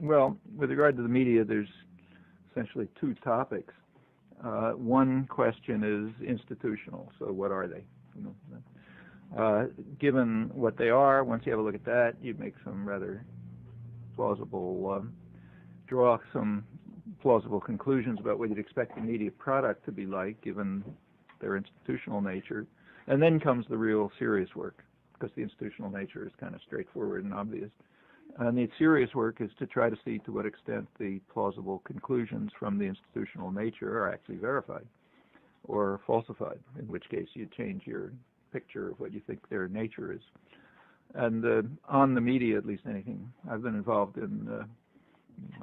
Well, with regard to the media, there's essentially two topics. One question is institutional, so what are they? Given what they are, once you have a look at that, you make some rather plausible, draw some plausible conclusions about what you'd expect the media product to be like, given their institutional nature. And then comes the real serious work, because the institutional nature is kind of straightforward and obvious. And the serious work is to try to see to what extent the plausible conclusions from the institutional nature are actually verified or falsified, in which case you change your picture of what you think their nature is. And on the media, at least anything I've been involved in,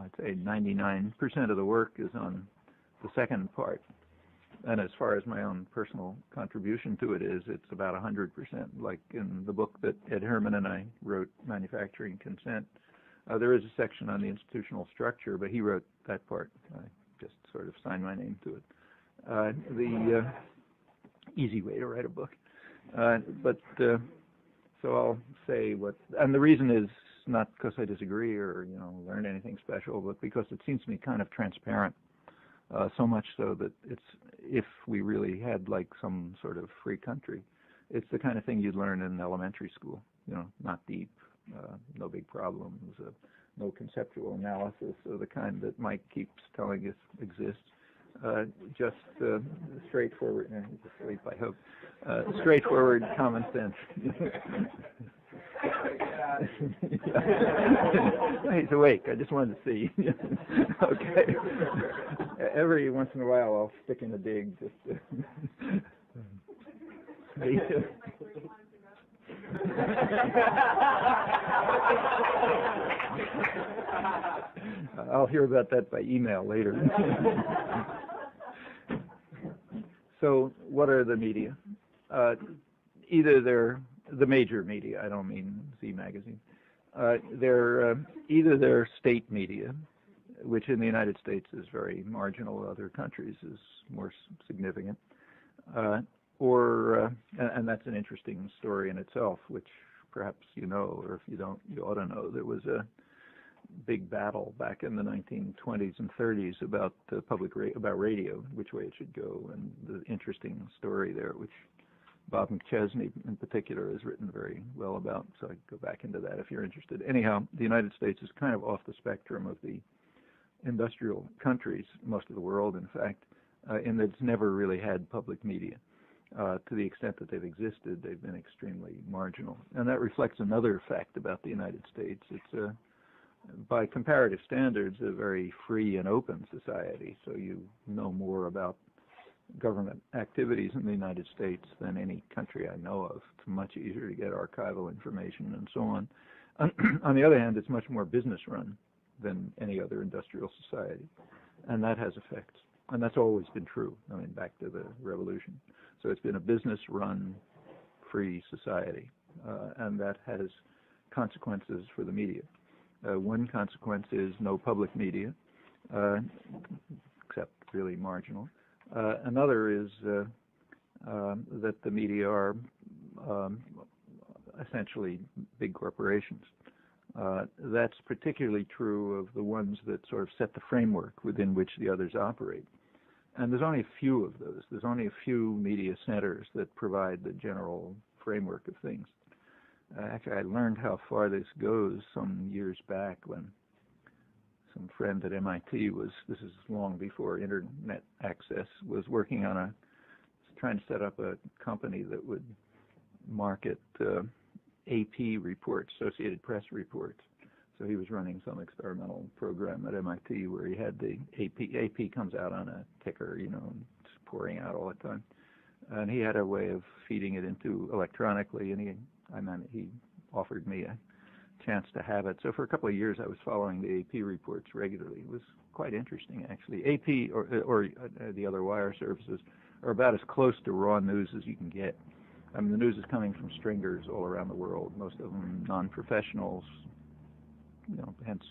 I'd say 99% of the work is on the second part. And as far as my own personal contribution to it is, it's about 100%. Like in the book that Ed Herman and I wrote, Manufacturing Consent, there is a section on the institutional structure, but he wrote that part. I just sort of signed my name to it. The easy way to write a book. So I'll say what, and the reason is not because I disagree or learn anything special, but because it seems to me kind of transparent. So much so that if we really had like some sort of free country, it's the kind of thing you'd learn in elementary school. Not deep, no big problems, no conceptual analysis of the kind that Mike keeps telling us exists. Just straightforward, he's asleep, I hope, straightforward common sense. He's awake. I just wanted to see. Okay. Every once in a while, I'll stick in a dig. Just I'll hear about that by email later. So, what are the media? Either they're the major media. I don't mean Z Magazine. Either they're state media, which in the United States is very marginal. Other countries is more significant, and that's an interesting story in itself, which perhaps you know, or if you don't, you ought to know. There was a big battle back in the 1920s and 30s about about radio, which way it should go, and the interesting story there, which Bob McChesney in particular has written very well about, so I go back into that if you're interested. Anyhow, the United States is kind of off the spectrum of the industrial countries, most of the world in fact, in that it's never really had public media. To the extent that they've existed, they've been extremely marginal. And that reflects another fact about the United States. It's by comparative standards, a very free and open society, so you know more about government activities in the United States than any country I know of. It's much easier to get archival information and so on. On the other hand, it's much more business run than any other industrial society, and that has effects. And that's always been true, I mean, back to the revolution. So it's been a business run, free society, and that has consequences for the media. One consequence is no public media, except really marginal. Another is that the media are essentially big corporations. That's particularly true of the ones that sort of set the framework within which the others operate. And there's only a few of those. There's only a few media centers that provide the general framework of things. Actually, I learned how far this goes some years back when some friend at MIT this is long before internet access, was working on trying to set up a company that would market AP reports, Associated Press reports. So he was running some experimental program at MIT where he had the AP comes out on a ticker, and it's pouring out all the time. And he had a way of feeding it into electronically, and he offered me a chance to have it. So for a couple of years I was following the AP reports regularly. It was quite interesting, actually. AP or the other wire services are about as close to raw news as you can get. I mean, the news is coming from stringers all around the world, most of them non-professionals, hence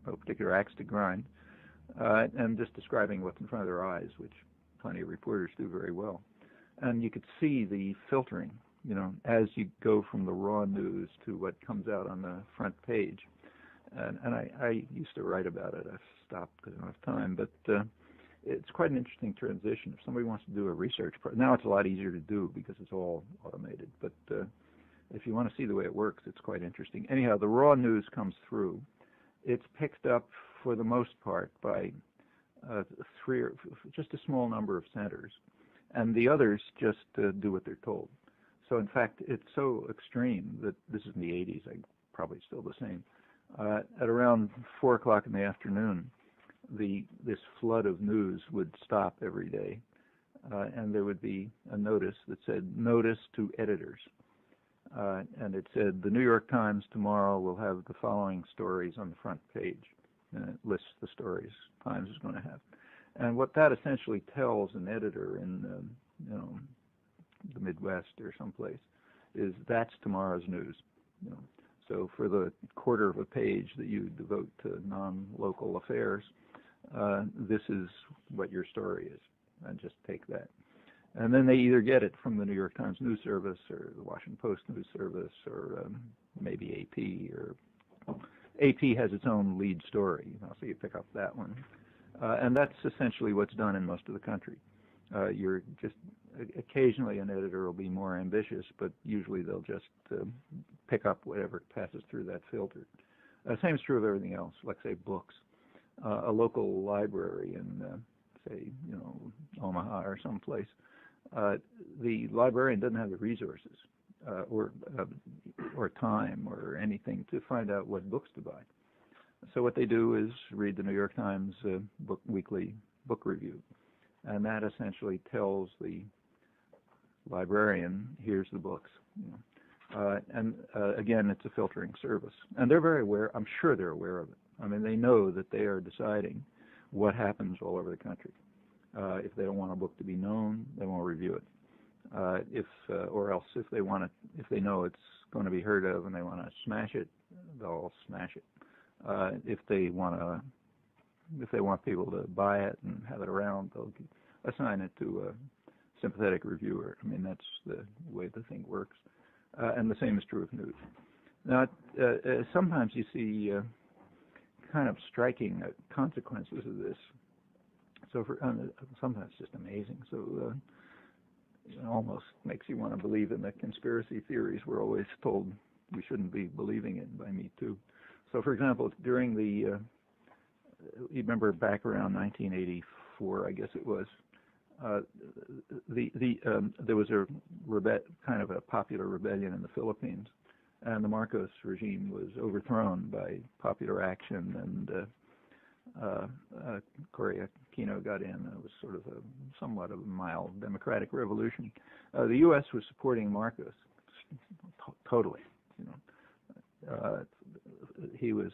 no particular axe to grind, and just describing what's in front of their eyes, which plenty of reporters do very well. And you could see the filtering, as you go from the raw news to what comes out on the front page. and I used to write about it. I've stopped because I don't have time, but it's quite an interesting transition. If somebody wants to do a research now it's a lot easier to do because it's all automated, but if you want to see the way it works, it's quite interesting. Anyhow, the raw news comes through. It's picked up for the most part by just a small number of centers, and the others just do what they're told. So in fact, it's so extreme that this is in the 80s, probably still the same. At around 4 o'clock in the afternoon, this flood of news would stop every day, and there would be a notice that said, "Notice to editors." And it said, "The New York Times tomorrow will have the following stories on the front page." And it lists the stories Times is going to have. And what that essentially tells an editor in the Midwest or someplace is that's tomorrow's news. So for the quarter of a page that you devote to non-local affairs, this is what your story is, and just take that. And then they either get it from the New York Times News Service or the Washington Post News Service or maybe AP, or AP has its own lead story, so you pick up that one. And that's essentially what's done in most of the country. You're just occasionally an editor will be more ambitious, but usually they'll just pick up whatever passes through that filter. Same is true of everything else, like say books. A local library in say Omaha or someplace. The librarian doesn't have the resources or time or anything to find out what books to buy. So what they do is read the New York Times weekly book review, and that essentially tells the librarian, here's the books. And again, it's a filtering service, and they're very aware. I'm sure they're aware of it. I mean, they know that they are deciding what happens all over the country. If they don't want a book to be known, they won't review it. Or else, if they know it's going to be heard of and they want to smash it, they'll smash it. If they want people to buy it and have it around, they'll assign it to a sympathetic reviewer. I mean, that's the way the thing works. And the same is true of news. Now, sometimes you see kind of striking consequences of this. So sometimes it's just amazing. So it almost makes you want to believe in the conspiracy theories we're always told we shouldn't be believing in by Me Too. So, for example, during you remember back around 1984, I guess it was, there was kind of a popular rebellion in the Philippines, and the Marcos regime was overthrown by popular action, and Correa Aquino got in. It was sort of somewhat of a mild democratic revolution. The U.S. was supporting Marcos totally. He was,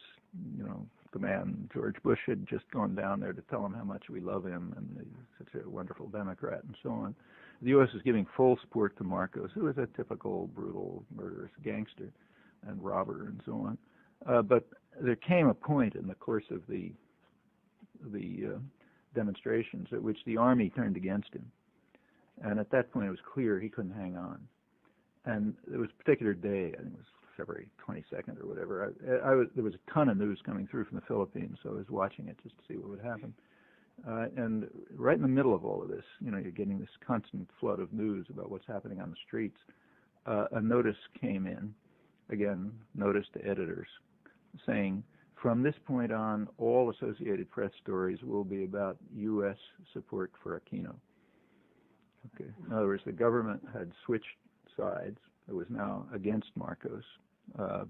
the man George Bush had just gone down there to tell him how much we love him and he's such a wonderful Democrat and so on. The U.S. was giving full support to Marcos, who was a typical brutal, murderous gangster and robber and so on. But there came a point in the course of the demonstrations at which the army turned against him. And at that point it was clear he couldn't hang on. And there was a particular day, I think it was February 22nd or whatever, there was a ton of news coming through from the Philippines, so I was watching it just to see what would happen. And right in the middle of all of this, you're getting this constant flood of news about what's happening on the streets. A notice came in, again, notice to editors, saying, from this point on, all Associated Press stories will be about U.S. support for Aquino. Okay. In other words, the government had switched sides. It was now against Marcos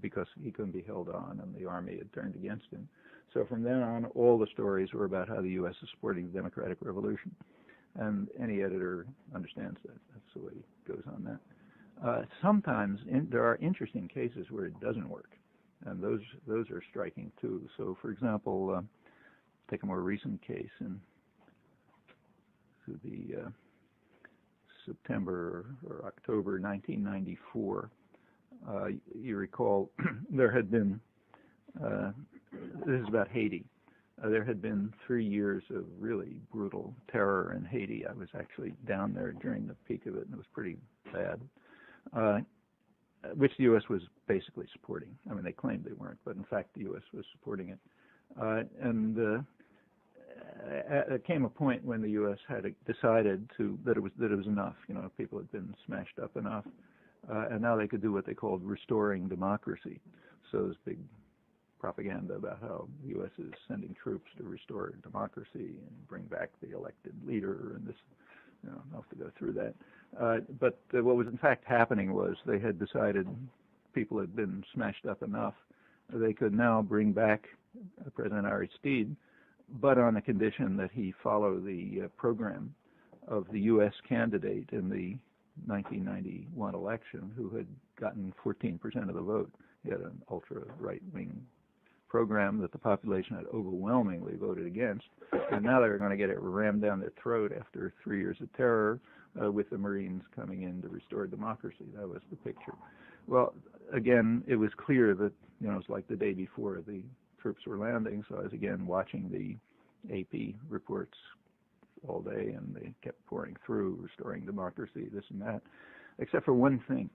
because he couldn't be held on and the army had turned against him. So from then on, all the stories were about how the U.S. is supporting the democratic revolution. And any editor understands that. That's the way it goes on that. Sometimes there are interesting cases where it doesn't work, and those are striking too. So, for example, take a more recent case in the September or October 1994. You recall there had been, this is about Haiti, there had been 3 years of really brutal terror in Haiti. I was actually down there during the peak of it, and it was pretty bad. which the U.S. was basically supporting. I mean, they claimed they weren't, but in fact the U.S. was supporting it. It came a point when the U.S. had decided that it was enough. You know, people had been smashed up enough, and now they could do what they called restoring democracy. So there's big propaganda about how the U.S. is sending troops to restore democracy and bring back the elected leader, and this, you know, I don't have to go through that. But what was in fact happening was they had decided people had been smashed up enough. They could now bring back President Aristide, but on the condition that he follow the program of the U.S. candidate in the 1991 election, who had gotten 14% of the vote. He had an ultra-right-wing program that the population had overwhelmingly voted against, and now they were going to get it rammed down their throat after 3 years of terror, with the Marines coming in to restore democracy. That was the picture. Well, again, it was clear that, you know, it was like the day before the troops were landing, so I was again watching the AP reports all day, and they kept pouring through, restoring democracy, this and that, except for one thing.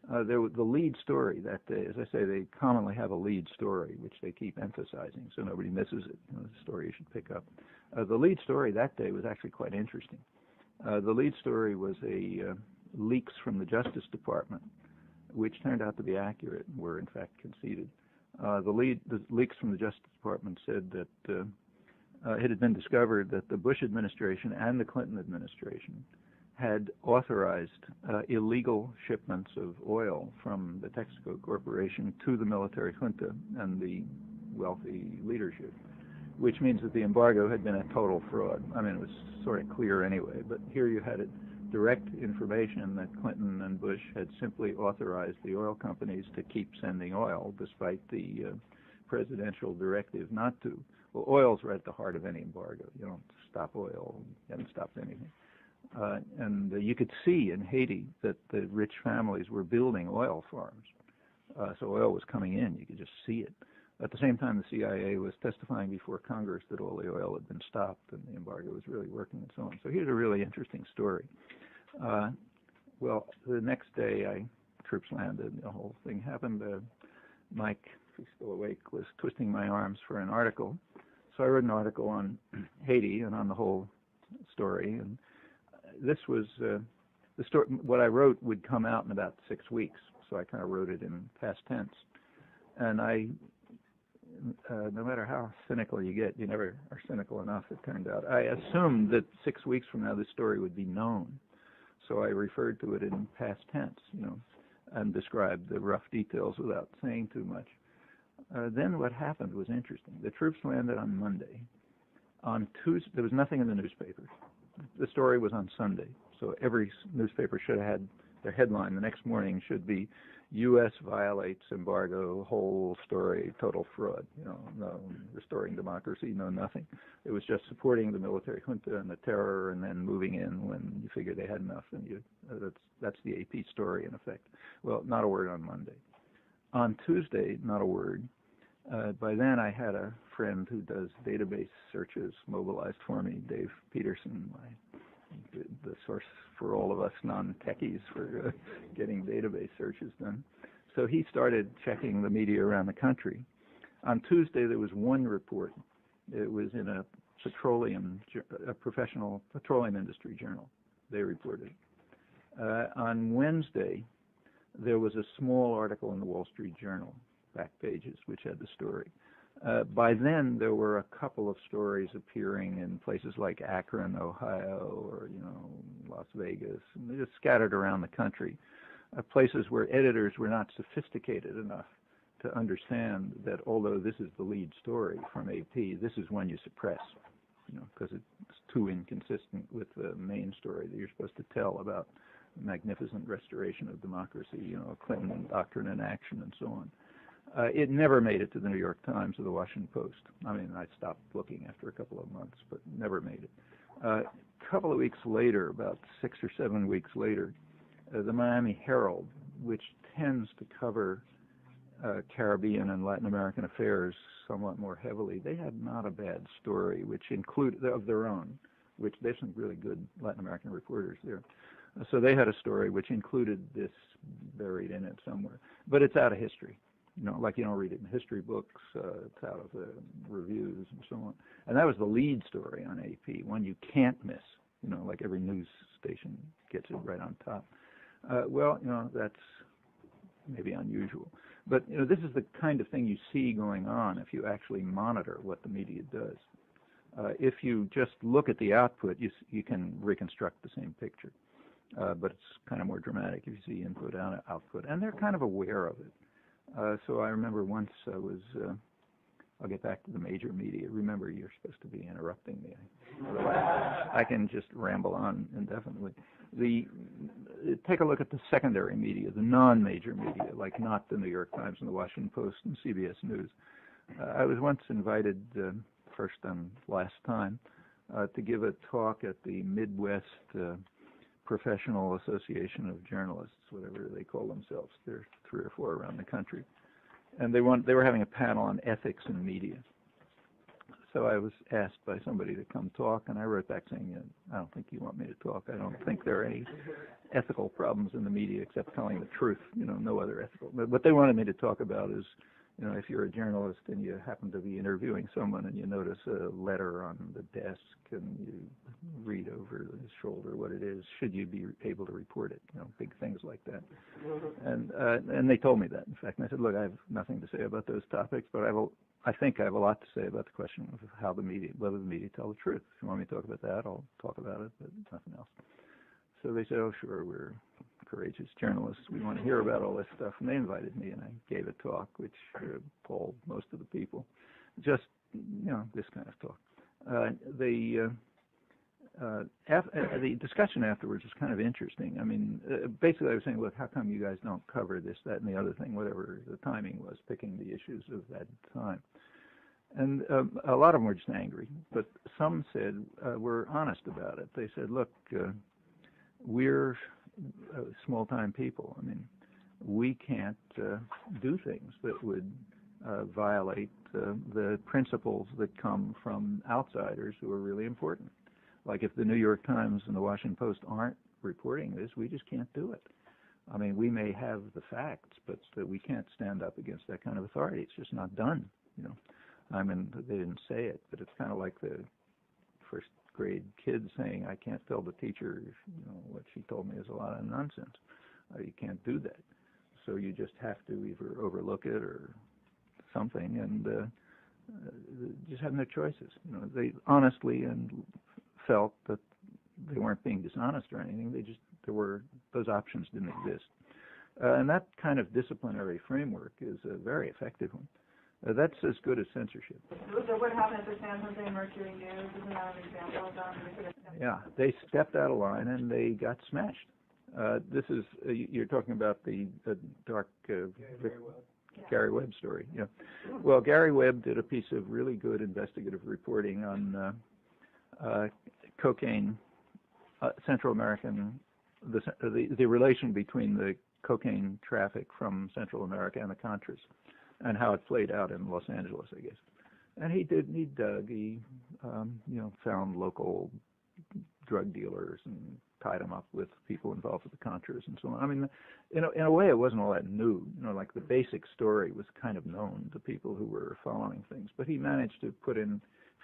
The lead story that day, as I say, they commonly have a lead story, which they keep emphasizing, so nobody misses it. You know, the story you should pick up. The lead story that day was actually quite interesting. The lead story was leaks from the Justice Department, which turned out to be accurate and were in fact conceded. The leaks from the Justice Department said that it had been discovered that the Bush administration and the Clinton administration had authorized illegal shipments of oil from the Texaco Corporation to the military junta and the wealthy leadership, which means that the embargo had been a total fraud. I mean, it was sort of clear anyway, but here you had it, direct information that Clinton and Bush had simply authorized the oil companies to keep sending oil despite the presidential directive not to. Well, oil's right at the heart of any embargo. You don't stop oil, you haven't stopped anything. And you could see in Haiti that the rich families were building oil farms. So oil was coming in, you could just see it. At the same time, the CIA was testifying before Congress that all the oil had been stopped and the embargo was really working and so on. So here's a really interesting story. Well, the next day, troops landed, the whole thing happened. Mike, if he's still awake, was twisting my arms for an article. So I wrote an article on Haiti and on the whole story. And this was the story. What I wrote would come out in about 6 weeks, so I kind of wrote it in past tense. And no matter how cynical you get, you never are cynical enough, it turned out. I assumed that 6 weeks from now this story would be known, so I referred to it in past tense, you know, and described the rough details without saying too much. Then what happened was interesting. The troops landed on Monday. On Tuesday, there was nothing in the newspapers. The story was on Sunday, so every newspaper should have had their headline the next morning should be U.S. violates embargo, whole story, total fraud. You know, no restoring democracy, no nothing. It was just supporting the military junta and the terror, and then moving in when you figure they had enough. And that's the AP story in effect. Well, not a word on Monday. On Tuesday, not a word. By then, I had a friend who does database searches mobilized for me, Dave Peterson, the source for all of us non-techies for getting database searches done. So he started checking the media around the country. On Tuesday, there was one report. It was in a professional petroleum industry journal. They reported. On Wednesday, there was a small article in the Wall Street Journal, back pages, which had the story. By then, there were a couple of stories appearing in places like Akron, Ohio, or Las Vegas, and they just scattered around the country. Places where editors were not sophisticated enough to understand that although this is the lead story from AP, this is one you suppress, because it's too inconsistent with the main story that you're supposed to tell about magnificent restoration of democracy, Clinton doctrine in action and so on. It never made it to the New York Times or the Washington Post. I mean, I stopped looking after a couple of months, but never made it. A couple of weeks later, about 6 or 7 weeks later, the Miami Herald, which tends to cover Caribbean and Latin American affairs somewhat more heavily, they had not a bad story, which included of their own, which there's some really good Latin American reporters there. So they had a story which included this buried in it somewhere, but it's out of history. Like you don't read it in history books. It's out of the reviews and so on. And that was the lead story on AP, one you can't miss. Like every news station gets it right on top. Well, that's maybe unusual. But, this is the kind of thing you see going on if you actually monitor what the media does. If you just look at the output, you can reconstruct the same picture. But it's kind of more dramatic if you see input and output. And they're kind of aware of it. So I remember once I was, I'll get back to the major media. Remember, you're supposed to be interrupting me. Otherwise, I can just ramble on indefinitely. Take a look at the secondary media, the non-major media, like not the New York Times and the Washington Post and CBS News. I was once invited, first and last time, to give a talk at the Midwest Professional Association of Journalists, whatever they call themselves. There are 3 or 4 around the country. And they were having a panel on ethics in media. So I was asked by somebody to come talk, and I wrote back saying, I don't think you want me to talk. I don't think there are any ethical problems in the media except telling the truth, no other ethical. But what they wanted me to talk about is, if you're a journalist and you happen to be interviewing someone and you notice a letter on the desk and you read over his shoulder what it is, should you be able to report it? Big things like that. And they told me that, in fact. And I said, look, I have nothing to say about those topics, but I think I have a lot to say about the question of whether the media tell the truth. If you want me to talk about that, I'll talk about it, but nothing else. So they said, oh, sure, we're courageous journalists. We want to hear about all this stuff. And they invited me, and I gave a talk, which polled most of the people. Just, this kind of talk. The discussion afterwards was kind of interesting. I mean, basically I was saying, look, how come you guys don't cover this, that, and the other thing, whatever the timing was, picking the issues of that time. And a lot of them were just angry, but some said, were honest about it. They said, look, we're small-time people. I mean, we can't do things that would violate the principles that come from outsiders who are really important. Like if the New York Times and the Washington Post aren't reporting this, we just can't do it. I mean, we may have the facts, but we can't stand up against that kind of authority. It's just not done, I mean, they didn't say it, but it's kind of like the first grade kid saying, I can't tell the teacher, what she told me is a lot of nonsense. You can't do that. So you just have to either overlook it or something, and just have no choices. They honestly and felt that they weren't being dishonest or anything. Those options didn't exist. And that kind of disciplinary framework is a very effective one. That's as good as censorship. So what happened at the San Jose Mercury News? Isn't that an example of that? Yeah, they stepped out of line and they got smashed. This is, you're talking about the dark Gary Webb story. Yeah. Well, Gary Webb did a piece of really good investigative reporting on cocaine, Central American, the relation between the cocaine traffic from Central America and the Contras, and how it played out in Los Angeles, I guess. And he dug, found local drug dealers and tied them up with people involved with the Contras and so on. I mean, in a way, it wasn't all that new. Like the basic story was kind of known to people who were following things, but he managed to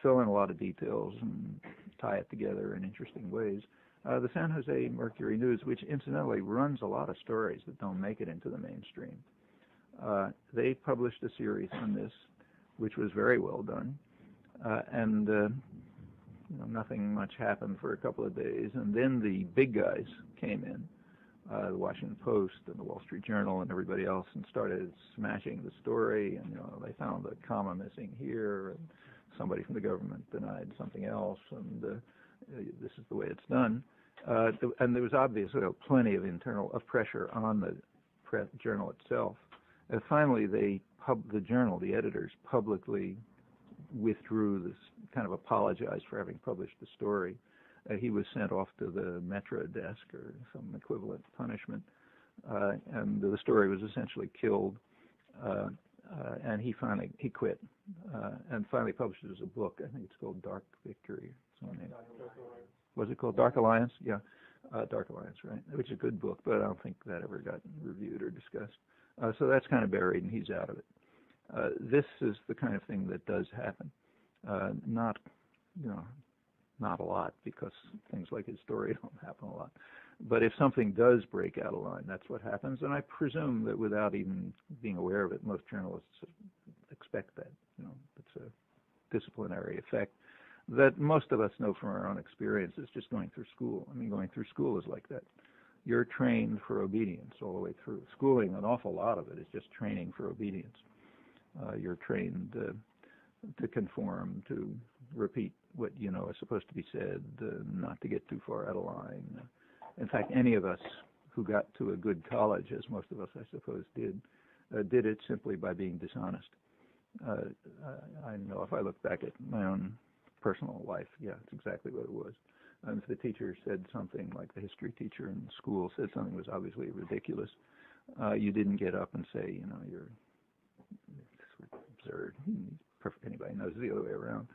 fill in a lot of details and tie it together in interesting ways. The San Jose Mercury News, which incidentally runs a lot of stories that don't make it into the mainstream, they published a series on this, which was very well done, and nothing much happened for a couple of days, and then the big guys came in, the Washington Post and the Wall Street Journal and everybody else, and started smashing the story, and they found a comma missing here, and somebody from the government denied something else, and this is the way it's done. And there was obviously plenty of pressure on the journal itself. And finally, the journal, the editors, publicly withdrew this, kind of apologized for having published the story. He was sent off to the Metro desk or some equivalent punishment, and the story was essentially killed. And he quit, and finally published it as a book. I think it's called Dark Victory. Was it called Dark Alliance? Yeah. Dark Alliance, right? Which is a good book, but I don't think that ever got reviewed or discussed. So that's kind of buried, and he's out of it. This is the kind of thing that does happen. Not, not a lot, because things like his story don't happen a lot. But if something does break out of line, that's what happens. And I presume that without even being aware of it, most journalists expect that. It's a disciplinary effect that most of us know from our own experiences just going through school. I mean, going through school is like that. You're trained for obedience all the way through. Schooling, an awful lot of it is just training for obedience. You're trained to conform, to repeat what you know is supposed to be said, not to get too far out of line. In fact, any of us who got to a good college, as most of us, I suppose, did it simply by being dishonest. I know if I look back at my own personal life, yeah, it's exactly what it was. If the teacher said something, like the history teacher in school said something was obviously ridiculous, you didn't get up and say, you're absurd. Anybody knows the other way around.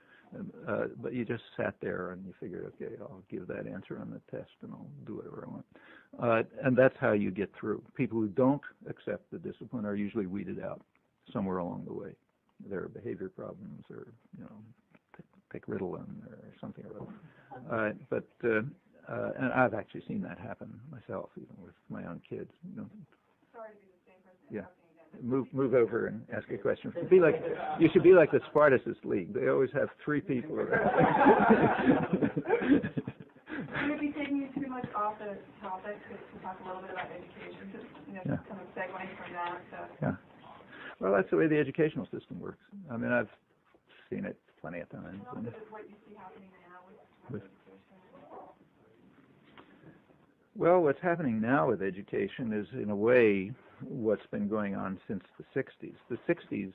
But you just sat there and you figured, okay, I'll give that answer on the test and I'll do whatever I want. And that's how you get through. People who don't accept the discipline are usually weeded out somewhere along the way. There are behavior problems, or take Ritalin or something or other. And I've actually seen that happen myself, even with my own kids. Sorry to be the same person. Yeah. Move over and ask a question. You should be like the Spartacist League. They always have 3 people around. I'm going to be taking you too much off the topic to talk a little bit about education, just kind of segueing from that. So. Yeah. Well, that's the way the educational system works. I mean, I've seen it plenty of times. What you see happening now with education? Well, what's happening now with education is, in a way, what's been going on since the 60s. The 60s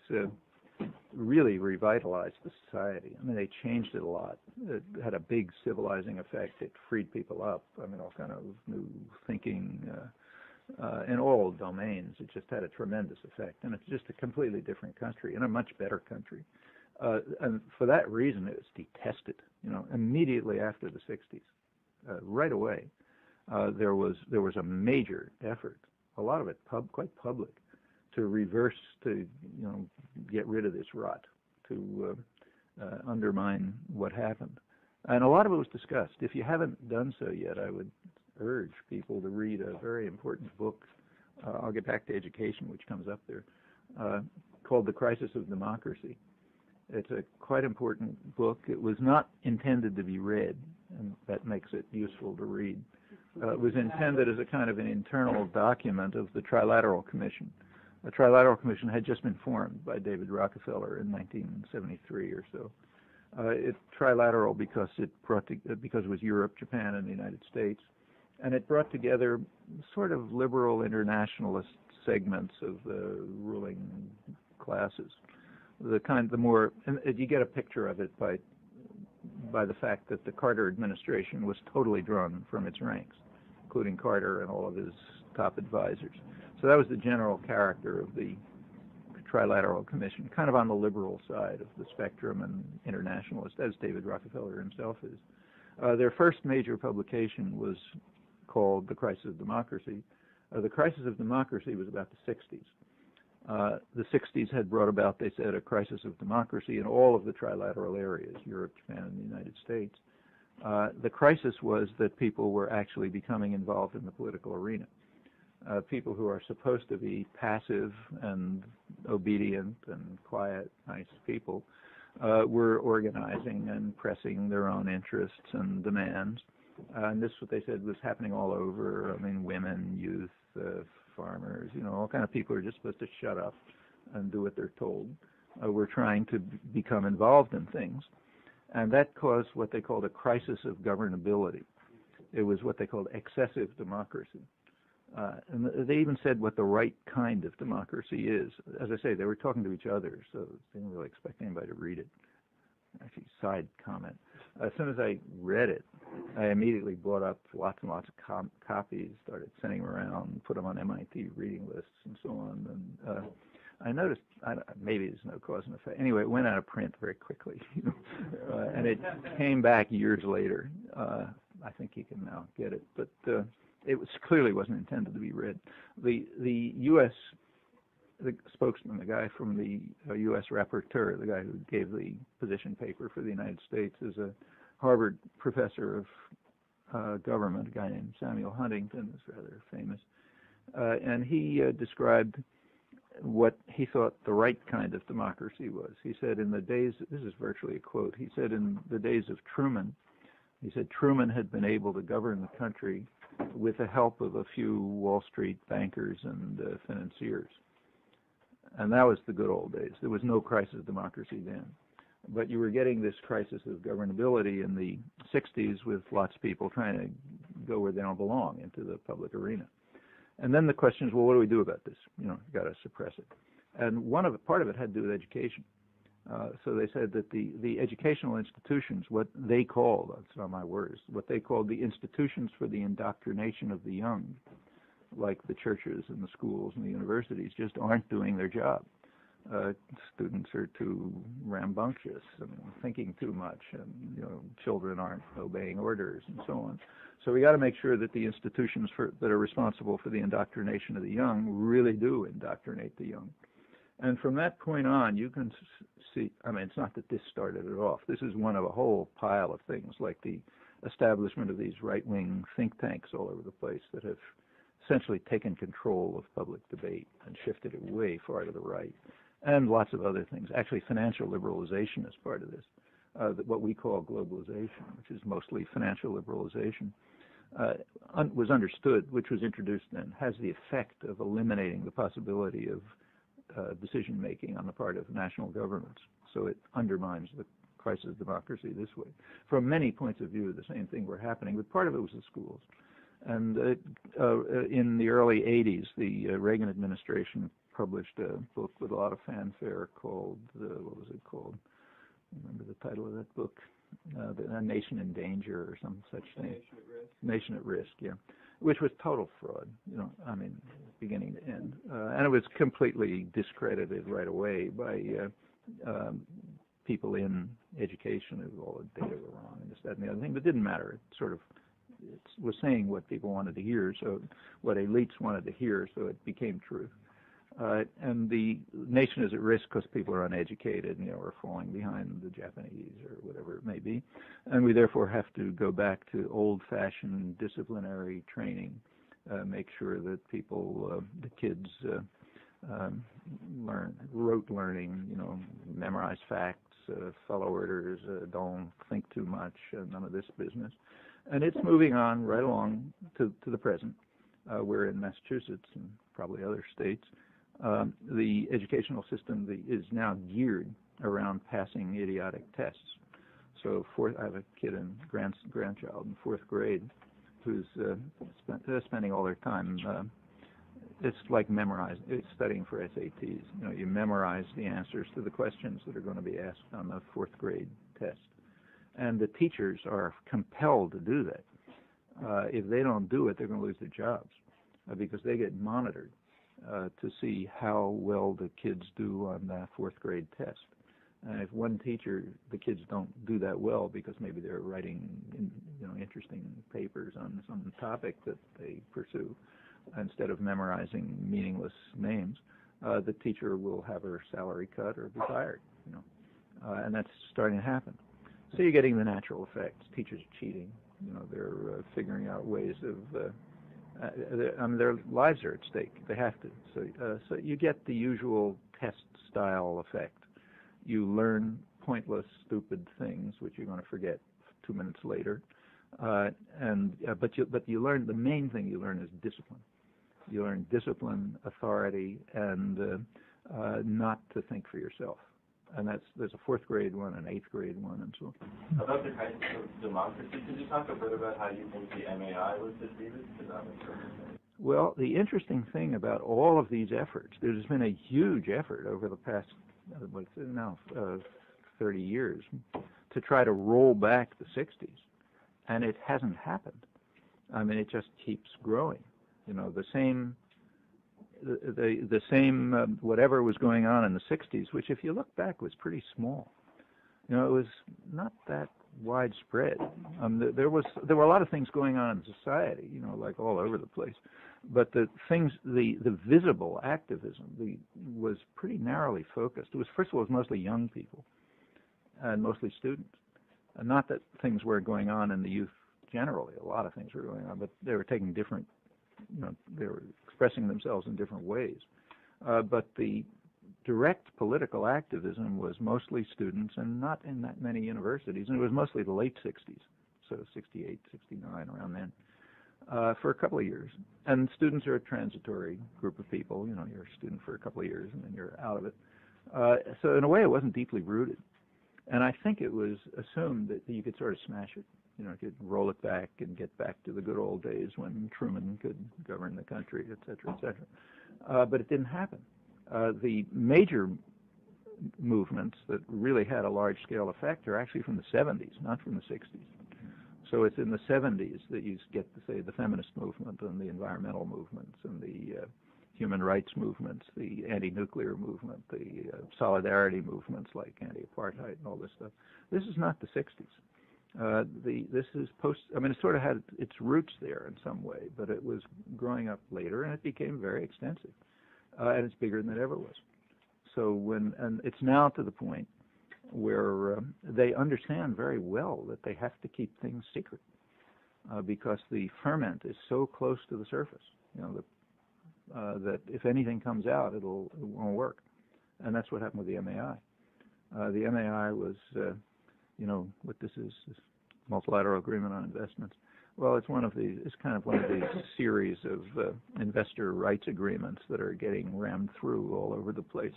really revitalized the society. I mean, they changed it a lot. It had a big civilizing effect. It freed people up. I mean, all kind of new thinking in all domains. It just had a tremendous effect. And it's just a completely different country, and a much better country. And for that reason, it was detested, immediately after the 60s, right away. There was a major effort, a lot of it quite public, to reverse, to get rid of this rot, to undermine what happened, and a lot of it was discussed. If you haven't done so yet, I would urge people to read a very important book. I'll get back to education, which comes up there, called "The Crisis of Democracy." It's a quite important book. It was not intended to be read, and that makes it useful to read. It was intended as a kind of an internal document of the Trilateral Commission. The Trilateral Commission had just been formed by David Rockefeller in 1973 or so. It's trilateral because it was Europe, Japan, and the United States, and it brought together sort of liberal internationalist segments of the ruling classes. You get a picture of it by the fact that the Carter administration was totally drawn from its ranks, including Carter and all of his top advisors. So that was the general character of the Trilateral Commission, kind of on the liberal side of the spectrum and internationalist, as David Rockefeller himself is. Their first major publication was called The Crisis of Democracy. The Crisis of Democracy was about the 60s. The 60s had brought about, they said, a crisis of democracy in all of the trilateral areas, Europe, Japan, and the United States. The crisis was that people were actually becoming involved in the political arena. People who are supposed to be passive and obedient and quiet, nice people, were organizing and pressing their own interests and demands. And this, what they said, was happening all over. I mean, women, youth, farmers, all kind of people are just supposed to shut up and do what they're told. We're trying to become involved in things. And that caused what they called a crisis of governability. It was what they called excessive democracy. And they even said what the right kind of democracy is. As I say, they were talking to each other, so they didn't really expect anybody to read it. Actually, side comment. As soon as I read it, I immediately bought up lots and lots of copies, started sending them around, put them on MIT reading lists and so on. And I noticed, maybe there's no cause and effect. Anyway, it went out of print very quickly, and it came back years later I think he can now get it, but it clearly wasn't intended to be read. The U.S. the spokesman, the guy from the U.S. rapporteur, the guy who gave the position paper for the United States, is a Harvard professor of government, a guy named Samuel Huntington, who's rather famous, and he described what he thought the right kind of democracy was. He said in the days, this is virtually a quote, he said in the days of Truman, he said Truman had been able to govern the country with the help of a few Wall Street bankers and financiers. And that was the good old days. There was no crisis of democracy then. But you were getting this crisis of governability in the 60s with lots of people trying to go where they don't belong, into the public arena. And then the question is, well, what do we do about this? You know, you've got to suppress it. And part of it had to do with education. So they said that the educational institutions, what they called, that's not my words, what they called the institutions for the indoctrination of the young, like the churches and the schools and the universities, just aren't doing their job. Students are too rambunctious and thinking too much, and children aren't obeying orders and so on. So we got to make sure that the institutions that are responsible for the indoctrination of the young really do indoctrinate the young. And from that point on, you can see, I mean, it's not that this started it off. This is one of a whole pile of things, like the establishment of these right-wing think tanks all over the place that have essentially taken control of public debate and shifted it way far to the right, and lots of other things. Actually, financial liberalization is part of this, what we call globalization, which is mostly financial liberalization, was understood, which was introduced then, has the effect of eliminating the possibility of decision-making on the part of national governments. So it undermines the crisis of democracy this way. From many points of view, the same thing were happening, but part of it was the schools. And in the early 80s, the Reagan administration published a book with a lot of fanfare called, what was it called? I remember the title of that book, A Nation in Danger or some such thing. Nation at Risk. Nation at Risk, yeah. Which was total fraud, I mean, beginning to end. And it was completely discredited right away by people in education who all the data were wrong and this, that, and the other thing. But it didn't matter. It was saying what people wanted to hear, so what elites wanted to hear, so it became true. And the nation is at risk because people are uneducated, are falling behind the Japanese or whatever it may be. And we therefore have to go back to old-fashioned disciplinary training, make sure that people, the kids, learn rote learning, memorize facts, follow orders, don't think too much, none of this business. And it's moving on right along to the present. We're in Massachusetts and probably other states. The educational system is now geared around passing idiotic tests. So I have a kid and grandchild in 4th grade who's spending all their time. It's like it's studying for SATs. You memorize the answers to the questions that are going to be asked on the 4th grade test. And the teachers are compelled to do that. If they don't do it, they're going to lose their jobs because they get monitored to see how well the kids do on that 4th grade test. And if one teacher, the kids don't do that well because maybe they're writing interesting papers on some topic that they pursue instead of memorizing meaningless names, the teacher will have her salary cut or be fired. And that's starting to happen. So you're getting the natural effects. Teachers are cheating. They're figuring out ways of. Their lives are at stake. They have to. So you get the usual test-style effect. You learn pointless, stupid things, which you're going to forget 2 minutes later. But you learn, the main thing you learn is discipline. You learn discipline, authority, and not to think for yourself. And there's a 4th grade one, an 8th grade one, and so on. About the crisis of democracy, could you talk a bit about how you think the MAI was defeated? Well, the interesting thing about all of these efforts, there's been a huge effort over the past, 30 years to try to roll back the 60s, and it hasn't happened. I mean, it just keeps growing. The same whatever was going on in the 60s, which if you look back was pretty small. It was not that widespread. There were a lot of things going on in society, like all over the place, but the visible activism was pretty narrowly focused. It was, first of all, it was mostly young people and mostly students. Not that things were going on in the youth generally. A lot of things were going on, but they were taking different, they were expressing themselves in different ways. But the direct political activism was mostly students and not in that many universities, and it was mostly the late 60s, so 68, 69, around then, for a couple of years. And students are a transitory group of people. You're a student for a couple of years and then you're out of it. So in a way it wasn't deeply rooted. And I think it was assumed that you could sort of smash it. You could roll it back and get back to the good old days when Truman could govern the country, et cetera, et cetera. But it didn't happen. The major movements that really had a large-scale effect are actually from the 70s, not from the 60s. So it's in the 70s that you get, say, the feminist movement and the environmental movements and the human rights movements, the anti-nuclear movement, the solidarity movements like anti-apartheid and all this stuff. This is not the 60s. This is it sort of had its roots there in some way, but it was growing up later, and it became very extensive. And it's bigger than it ever was. So and it's now to the point where they understand very well that they have to keep things secret because the ferment is so close to the surface, that if anything comes out, it won't work. And that's what happened with the MAI. The MAI was, what this is multilateral agreement on investments. Well, it's kind of one of these series of investor rights agreements that are getting rammed through all over the place.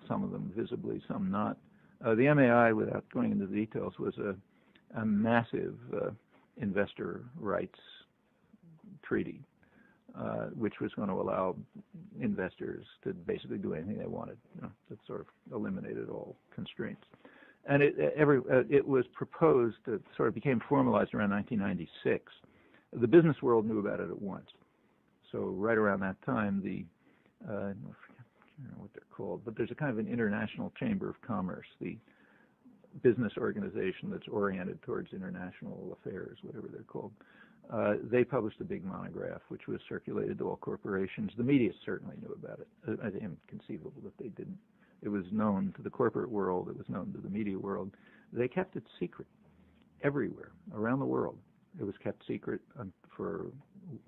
Some of them visibly, some not. The MAI, without going into the details, was a massive investor rights treaty, which was going to allow investors to basically do anything they wanted. That sort of eliminated all constraints. And it was proposed, it sort of became formalized around 1996. The business world knew about it at once. So right around that time, I don't know what they're called, but there's a kind of an international chamber of commerce, the business organization that's oriented towards international affairs, whatever they're called. They published a big monograph, which was circulated to all corporations. The media certainly knew about it. It's inconceivable that they didn't. It was known to the corporate world. It was known to the media world. They kept it secret everywhere around the world. It was kept secret for,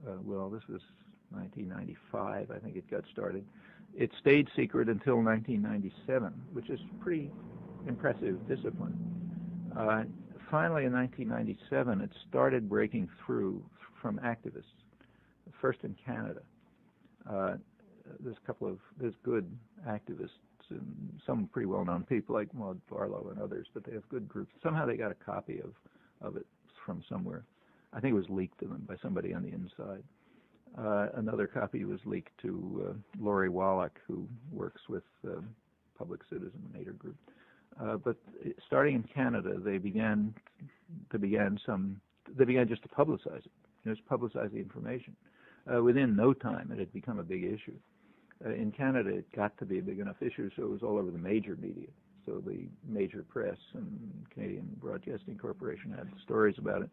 this was 1995, I think it got started. It stayed secret until 1997, which is pretty impressive discipline. Finally, in 1997, it started breaking through from activists, first in Canada. There's good activists, and some pretty well-known people like Maud Barlow and others, but they have good groups. Somehow they got a copy of it from somewhere. I think it was leaked to them by somebody on the inside. Another copy was leaked to Lori Wallach, who works with Public Citizen Nader Group. But starting in Canada, they began just to publicize it, just publicize the information. Within no time, it had become a big issue. In Canada, it got to be a big enough issue, so it was all over the major media. So the major press and Canadian Broadcasting Corporation had stories about it.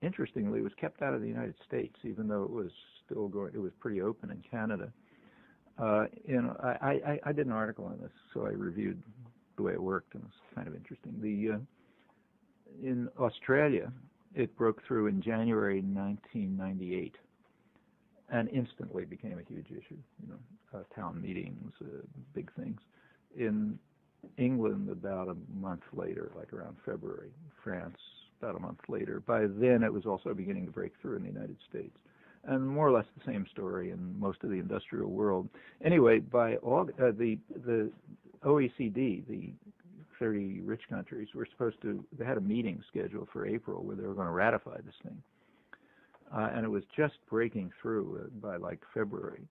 Interestingly, it was kept out of the United States, even though it was still going. It was pretty open in Canada. I did an article on this, so I reviewed the way it worked, and it's kind of interesting. In Australia, it broke through in January 1998, and instantly became a huge issue. Town meetings, big things. In England, about a month later, like around February. France, about a month later. By then, it was also beginning to break through in the United States. And more or less the same story in most of the industrial world. Anyway, by August, the OECD, the 30 rich countries, they had a meeting scheduled for April where they were going to ratify this thing. And it was just breaking through by like February.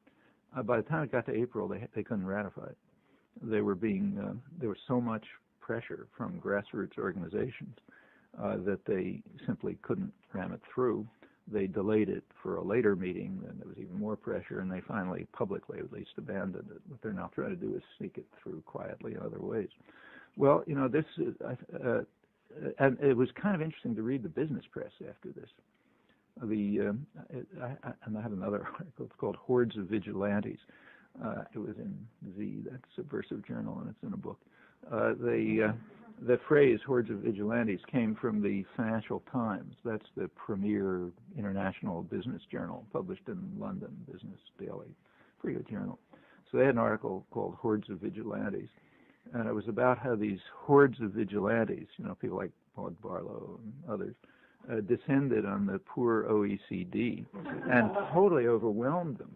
By the time it got to April, they couldn't ratify it. There was so much pressure from grassroots organizations that they simply couldn't ram it through. They delayed it for a later meeting, and there was even more pressure, and they finally, publicly at least, abandoned it. What they're now trying to do is sneak it through quietly in other ways. Well, this is, and it was kind of interesting to read the business press after this. And I have another article. It's called "Hordes of Vigilantes." It was in Z, that's a Subversive Journal, and it's in a book. The phrase "hordes of vigilantes" came from the Financial Times. That's the premier international business journal, published in London, Business Daily, pretty good journal. So they had an article called "Hordes of Vigilantes," and it was about how these hordes of vigilantes, people like Maud Barlow and others, descended on the poor OECD and totally overwhelmed them.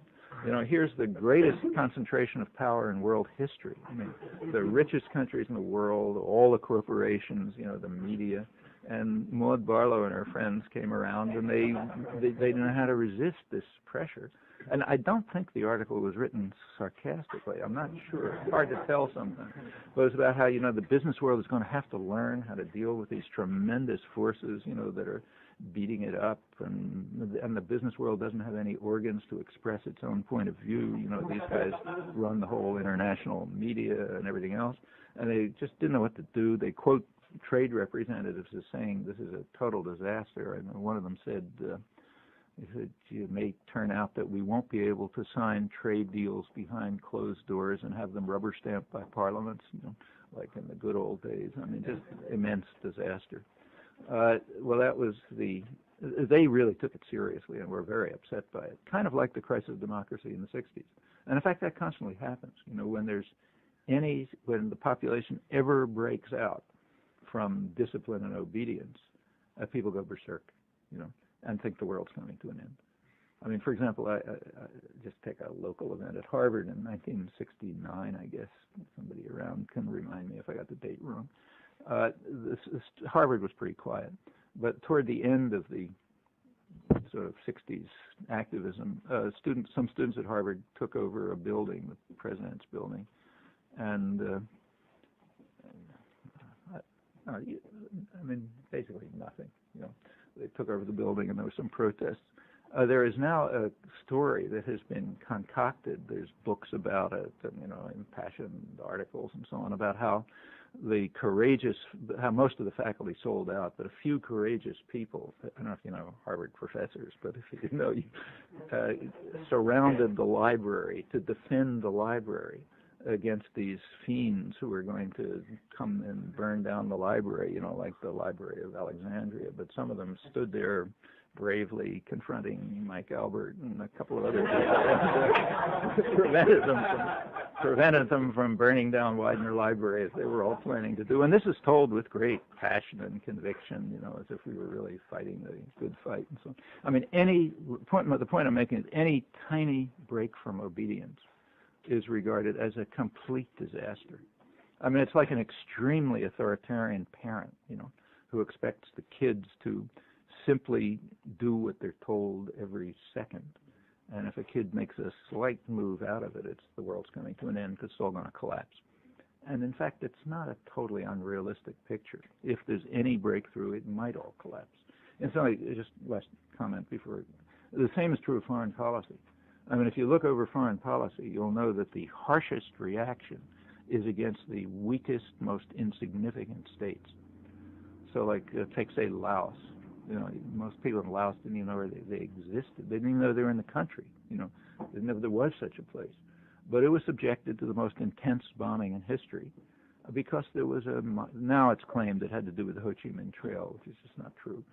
Here's the greatest concentration of power in world history. I mean, the richest countries in the world, all the corporations, the media, and Maud Barlow and her friends came around, and they didn't know how to resist this pressure. And I don't think the article was written sarcastically. I'm not sure. It's hard to tell sometimes. But it's about how, the business world is going to have to learn how to deal with these tremendous forces, that are beating it up, and the business world doesn't have any organs to express its own point of view. These guys run the whole international media and everything else, and they just didn't know what to do. They quote trade representatives as saying this is a total disaster. And one of them said, it may turn out that we won't be able to sign trade deals behind closed doors and have them rubber stamped by parliaments, like in the good old days. I mean, just immense disaster. Well, that was they really took it seriously and were very upset by it, kind of like the crisis of democracy in the 60s. And in fact, that constantly happens. When the population ever breaks out from discipline and obedience, people go berserk, and think the world's coming to an end. I mean, for example, I just take a local event at Harvard in 1969, I guess. Somebody around can remind me if I got the date wrong. Harvard was pretty quiet, but toward the end of the sort of 60s activism, some students at Harvard took over a building, the president's building, and I mean, basically nothing. They took over the building, and there were some protests. There is now a story that has been concocted. There's books about it, and, impassioned articles and so on about how how most of the faculty sold out, but a few courageous people, I don't know if you know Harvard professors, but if you didn't know, surrounded the library to defend the library against these fiends who were going to come and burn down the library, like the Library of Alexandria. But some of them stood there bravely confronting Mike Albert and a couple of other people prevented them from burning down Widener Library as they were all planning to do. And this is told with great passion and conviction, as if we were really fighting the good fight and so on. I mean, the point I'm making is any tiny break from obedience is regarded as a complete disaster. I mean, it's like an extremely authoritarian parent, who expects the kids to simply do what they're told every second. And if a kid makes a slight move out of it, the world's coming to an end because it's all going to collapse. And in fact, it's not a totally unrealistic picture. If there's any breakthrough, it might all collapse. And so, just last comment before, the same is true of foreign policy. I mean, if you look over foreign policy, you'll know that the harshest reaction is against the weakest, most insignificant states. So take, say, Laos. Most people in Laos didn't even know where they existed. They didn't even know they were in the country. They didn't know there was such a place. But it was subjected to the most intense bombing in history because there was now it's claimed it had to do with the Ho Chi Minh Trail, which is just not true.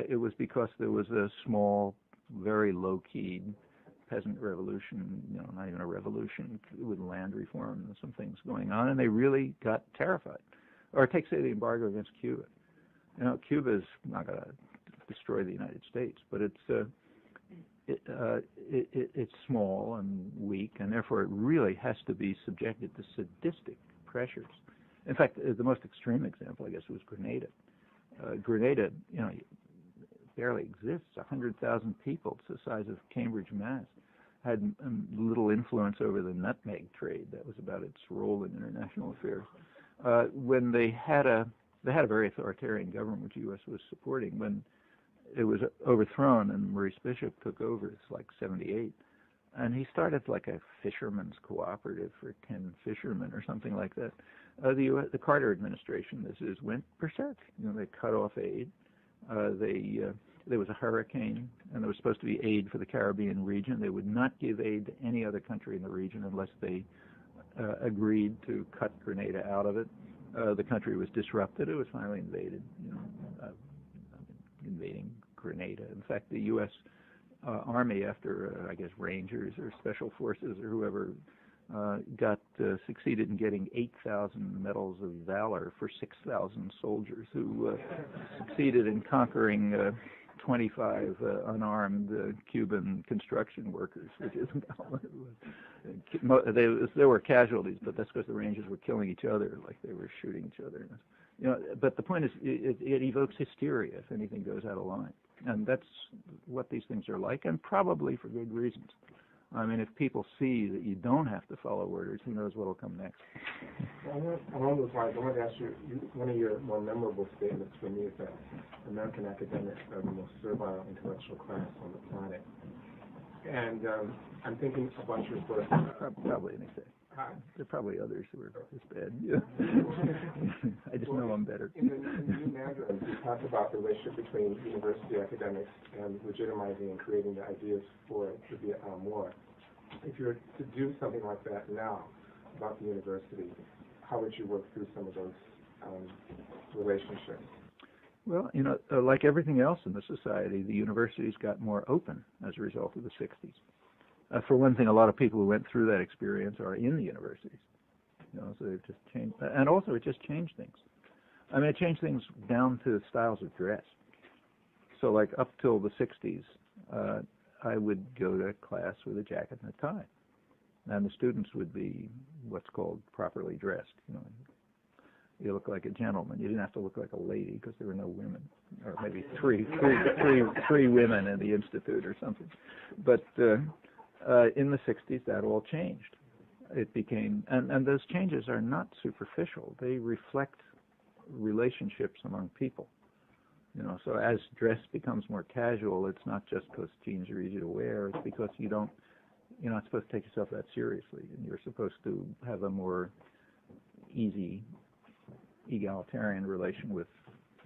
It was because there was a small, very low-key peasant revolution, not even a revolution, with land reform and some things going on, and they really got terrified. Or take, say, the embargo against Cuba. Cuba is not going to destroy the United States, but it's small and weak, and therefore it really has to be subjected to sadistic pressures. In fact, the most extreme example, I guess, was Grenada. Grenada, barely exists. 100,000 people. It's the size of Cambridge, Mass. Had little influence over the nutmeg trade. That was about its role in international affairs. When they had a very authoritarian government, which the U.S. was supporting. When it was overthrown and Maurice Bishop took over, it's like 78, and he started like a fisherman's cooperative for 10 fishermen or something like that. The Carter administration, went berserk. They cut off aid. There was a hurricane, and there was supposed to be aid for the Caribbean region. They would not give aid to any other country in the region unless they agreed to cut Grenada out of it. The country was disrupted. It was finally invaded, invading Grenada. In fact, the U.S. Army, after, I guess, Rangers or Special Forces or whoever, succeeded in getting 8,000 medals of valor for 6,000 soldiers who succeeded in conquering 25 unarmed Cuban construction workers, which isn't what it was. There were casualties, but that's because the Rangers were killing each other, like they were shooting each other. But the point is, it evokes hysteria if anything goes out of line. And that's what these things are like, and probably for good reasons. I mean, if people see that you don't have to follow orders, who knows what will come next. Along those lines, I want to ask you, one of your more memorable statements for me is that American academics are the most servile intellectual class on the planet. And I'm thinking about your book. Probably anything. There are probably others who are as bad. Yeah. I just know I'm better. In the New Mandarin, you talk about the relationship between university academics and legitimizing and creating the ideas for the Vietnam War. If you were to do something like that now about the university, how would you work through some of those relationships? Well, like everything else in the society, the universities got more open as a result of the 60s. For one thing, a lot of people who went through that experience are in the universities. So they've just changed, and also it just changed things. I mean, it changed things down to styles of dress. So, like up till the 60s, I would go to class with a jacket and a tie, and the students would be what's called properly dressed. You look like a gentleman. You didn't have to look like a lady because there were no women, or maybe three women in the institute or something. But in the 60s, that all changed. It became, and those changes are not superficial. They reflect relationships among people. So as dress becomes more casual, it's not just because jeans are easy to wear. It's because you're not supposed to take yourself that seriously, and you're supposed to have a more easy, egalitarian relation with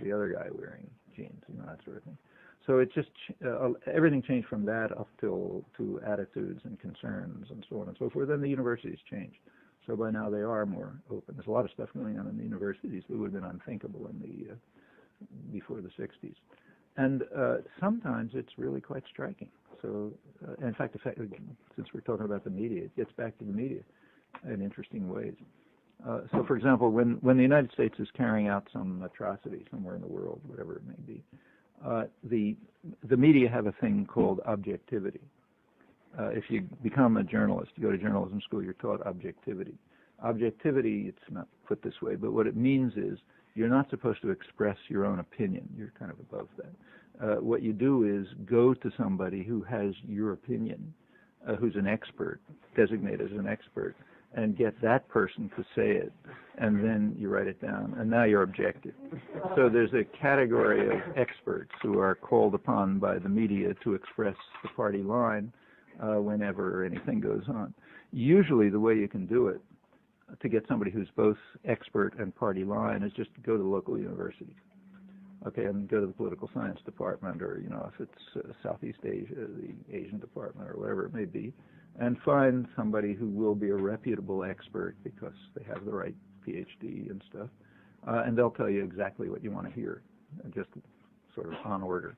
the other guy wearing jeans, that sort of thing. So it just everything changed from that up to attitudes and concerns and so on and so forth. Then the universities changed. So by now they are more open. There's a lot of stuff going on in the universities that would have been unthinkable in the before the 60s. And sometimes it's really quite striking. So, in fact, since we're talking about the media, it gets back to the media in interesting ways. So, for example, when the United States is carrying out some atrocity somewhere in the world, whatever it may be, the media have a thing called objectivity. If you become a journalist, you go to journalism school, you're taught objectivity. Objectivity, it's not put this way, but what it means is you're not supposed to express your own opinion. You're kind of above that. What you do is go to somebody who has your opinion, who's an expert, designated as an expert, and get that person to say it, and then you write it down, and now you're objective. So there's a category of experts who are called upon by the media to express the party line whenever anything goes on. Usually the way you can do it to get somebody who's both expert and party line is just to go to the local university. Okay, and go to the political science department, or, if it's Southeast Asia, the Asian department, or whatever it may be, and find somebody who will be a reputable expert because they have the right PhD and stuff, and they'll tell you exactly what you want to hear, just sort of on order.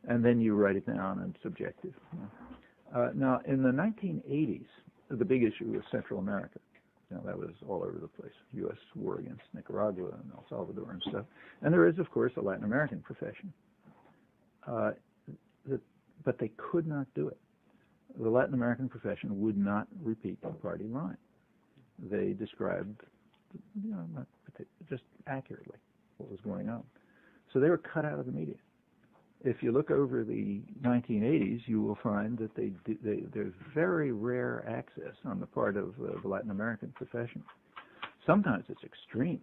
And then you write it down, and it's subjective. Now, in the 1980s, the big issue was Central America. That was all over the place. U.S. war against Nicaragua and El Salvador and stuff. And there is, of course, a Latin American profession. But they could not do it. The Latin American profession would not repeat the party line. They described, not just accurately what was going on. So they were cut out of the media. If you look over the 1980s, you will find that there's very rare access on the part of the Latin American profession. Sometimes it's extreme.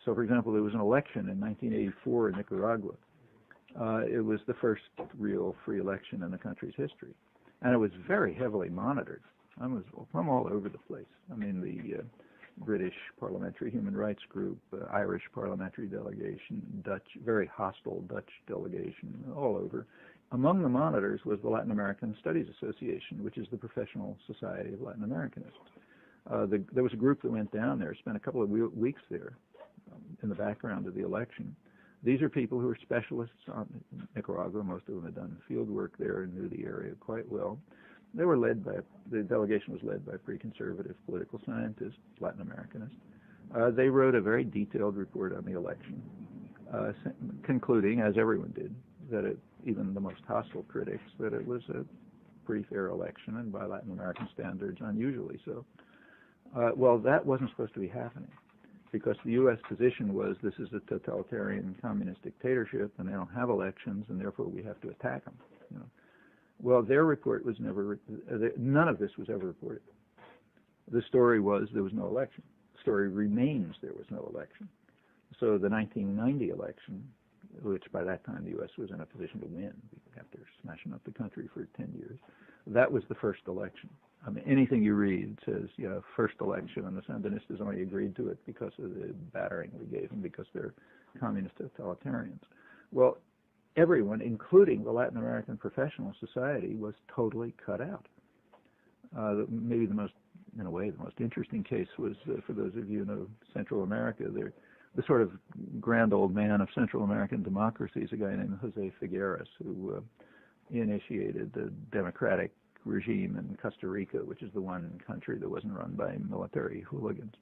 So, for example, there was an election in 1984 in Nicaragua. It was the first real free election in the country's history. And it was very heavily monitored. It was from all over the place. I mean, British Parliamentary Human Rights Group, Irish parliamentary delegation, Dutch, very hostile Dutch delegation, all over. Among the monitors was the Latin American Studies Association, which is the professional society of Latin Americanists. There was a group that went down there, spent a couple of weeks there in the background of the election. These are people who are specialists on Nicaragua. Most of them had done field work there and knew the area quite well. They were led by, the delegation was led by pretty conservative political scientists, Latin Americanists. They wrote a very detailed report on the election, concluding, as everyone did, that even the most hostile critics, that it was a pretty fair election, and by Latin American standards, unusually so. Well, that wasn't supposed to be happening, because the U.S. position was this is a totalitarian communist dictatorship, and they don't have elections, and therefore we have to attack them. You know. Well, their report was never, none of this was ever reported. The story was there was no election. The story remains there was no election. So the 1990 election, which by that time the U.S. was in a position to win after smashing up the country for 10 years, that was the first election. I mean, anything you read says, you know, first election, and the Sandinistas only agreed to it because of the battering we gave them, because they're communist totalitarians. Well, everyone, including the Latin American Professional Society, was totally cut out. Maybe the most, in a way, the most interesting case was, for those of you who know Central America, the sort of grand old man of Central American democracy is a guy named Jose Figueres, who initiated the democratic regime in Costa Rica, which is the one country that wasn't run by military hooligans.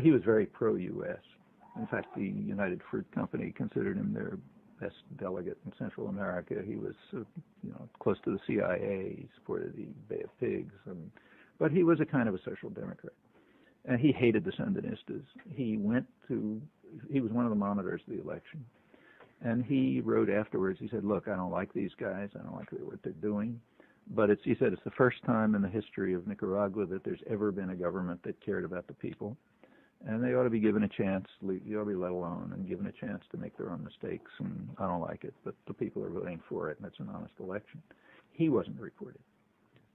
He was very pro-U.S. In fact, the United Fruit Company considered him their best delegate in Central America. He was, close to the CIA. He supported the Bay of Pigs, but he was a kind of a social democrat, and he hated the Sandinistas. He was one of the monitors of the election, and he wrote afterwards. He said, "Look, I don't like these guys. I don't like what they're doing." But he said it's the first time in the history of Nicaragua that there's ever been a government that cared about the people, and they ought to be given a chance. You ought to be let alone and given a chance to make their own mistakes. And I don't like it, but the people are voting for it, and it's an honest election. He wasn't reported.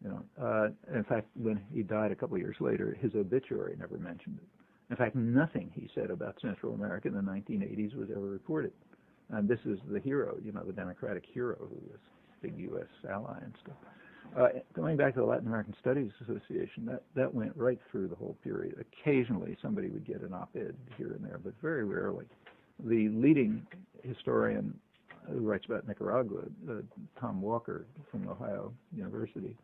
In fact, when he died a couple of years later, his obituary never mentioned it. In fact, nothing he said about Central America in the 1980s was ever reported. And this is the hero, the Democratic hero who was a big U.S. ally and stuff. Going back to the Latin American Studies Association, that went right through the whole period. Occasionally somebody would get an op-ed here and there, but very rarely. The leading historian who writes about Nicaragua, Tom Walker from Ohio University,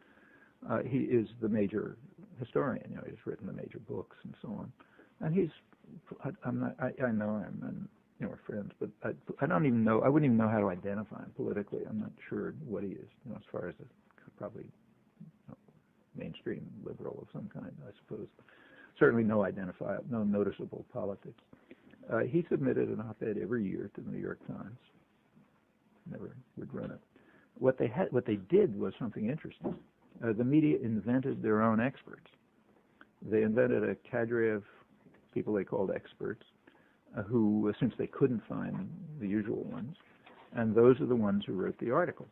he is the major historian. He's written the major books and so on. And I know him, and we're friends, but I don't even know. I wouldn't even know how to identify him politically. I'm not sure what he is, as far as probably mainstream liberal of some kind, I suppose. Certainly no noticeable politics. He submitted an op-ed every year to the New York Times. Never would run it. What they did was something interesting. The media invented their own experts. They invented a cadre of people they called experts, who, since they couldn't find the usual ones, and those are the ones who wrote the articles.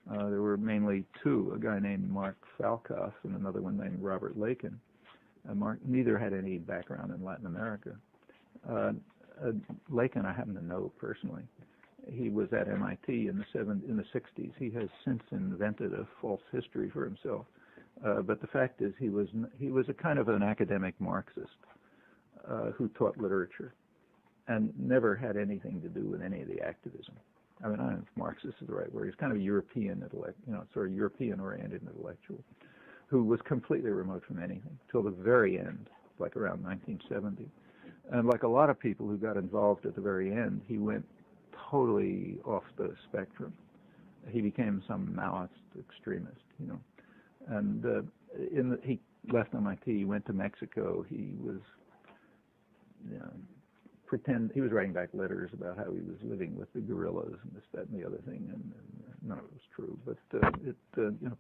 There were mainly two, a guy named Mark Falcoff and another one named Robert Lakin. Mark neither had any background in Latin America. Lakin I happen to know personally. He was at MIT in the 60s. He has since invented a false history for himself. But the fact is he was a kind of an academic Marxist who taught literature and never had anything to do with any of the activism. I mean, I don't know if Marxist is the right word. He's kind of a European, sort of European-oriented intellectual who was completely remote from anything till the very end, like around 1970. And like a lot of people who got involved at the very end, he went totally off the spectrum. He became some Maoist extremist, And he left MIT, he went to Mexico. He was, he was writing back letters about how he was living with the guerrillas and this, that, and the other thing, and none of it was true. But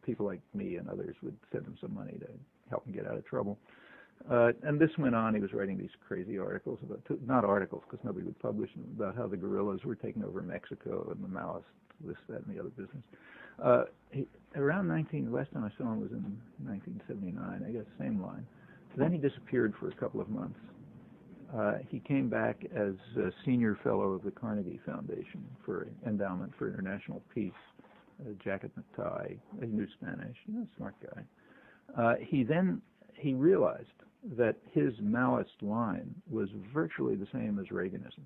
people like me and others would send him some money to help him get out of trouble. And this went on. He was writing these crazy articles not articles because nobody would publish them, about how the guerrillas were taking over Mexico and the Maoists, this, that, and the other business. Last time I saw him was in 1979, I guess, same line. Then he disappeared for a couple of months. He came back as a senior fellow of the Carnegie Foundation for Endowment for International Peace, a jacket and a tie. He knew Spanish, smart guy. He realized that his Maoist line was virtually the same as Reaganism,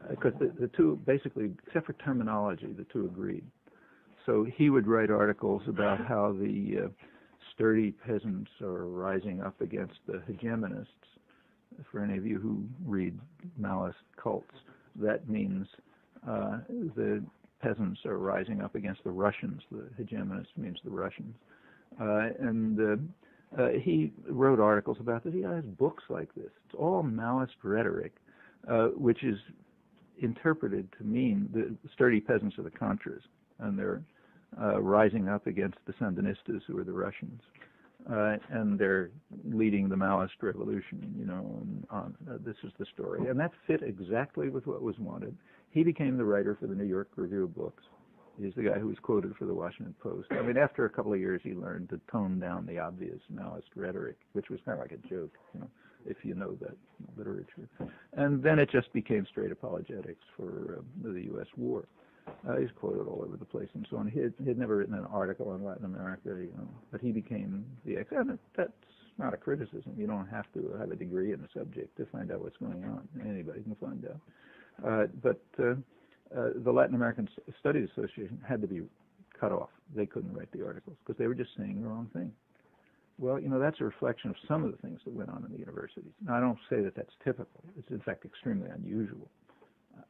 because the two basically, except for terminology, the two agreed. So he would write articles about how the sturdy peasants are rising up against the hegemonists. For any of you who read Maoist cults, that means the peasants are rising up against the Russians. The hegemonist means the Russians. He wrote articles about this. He has books like this. It's all Maoist rhetoric, which is interpreted to mean the sturdy peasants are the Contras, and they're rising up against the Sandinistas, who are the Russians. And they're leading the Maoist revolution, and this is the story. And that fit exactly with what was wanted. He became the writer for the New York Review of Books. He's the guy who was quoted for the Washington Post. I mean, after a couple of years, he learned to tone down the obvious Maoist rhetoric, which was kind of like a joke, if you know that literature. And then it just became straight apologetics for the U.S. war. He's quoted all over the place and so on. He had never written an article on Latin America, but he became the expert. That's not a criticism. You don't have to have a degree in the subject to find out what's going on. Anybody can find out. But the Latin American Studies Association had to be cut off. They couldn't write the articles because they were just saying the wrong thing. Well, that's a reflection of some of the things that went on in the universities. Now, I don't say that that's typical. It's, in fact, extremely unusual.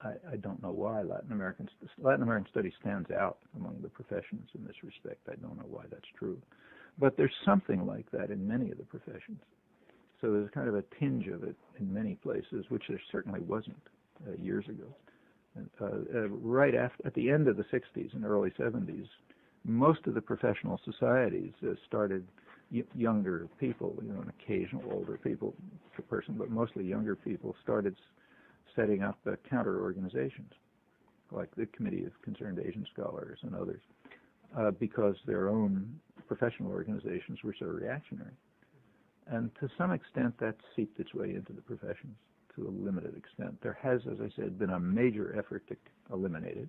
I don't know why Latin American studies stands out among the professions in this respect. I don't know why that's true. But there's something like that in many of the professions. So there's kind of a tinge of it in many places, which there certainly wasn't years ago. Right at the end of the 60s and early 70s, most of the professional societies started younger people, an occasional older person, but mostly younger people started setting up counter organizations, like the Committee of Concerned Asian Scholars and others, because their own professional organizations were so reactionary. And to some extent, that seeped its way into the professions to a limited extent. There has, as I said, been a major effort to eliminate it,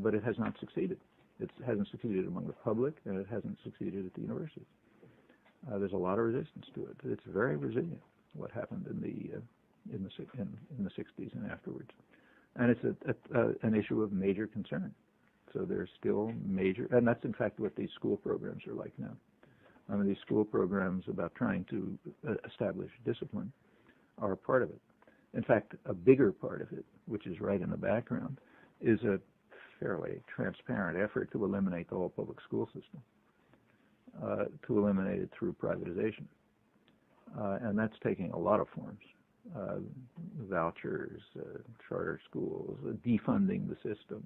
but it has not succeeded. It hasn't succeeded among the public, and it hasn't succeeded at the universities. There's a lot of resistance to it. It's very resilient, what happened in the 60s and afterwards. And it's an issue of major concern. So there's still major, and that's in fact what these school programs are like now. I mean, these school programs about trying to establish discipline are a part of it. In fact, a bigger part of it, which is right in the background, is a fairly transparent effort to eliminate the whole public school system, to eliminate it through privatization. And that's taking a lot of forms. Vouchers, charter schools, defunding the system.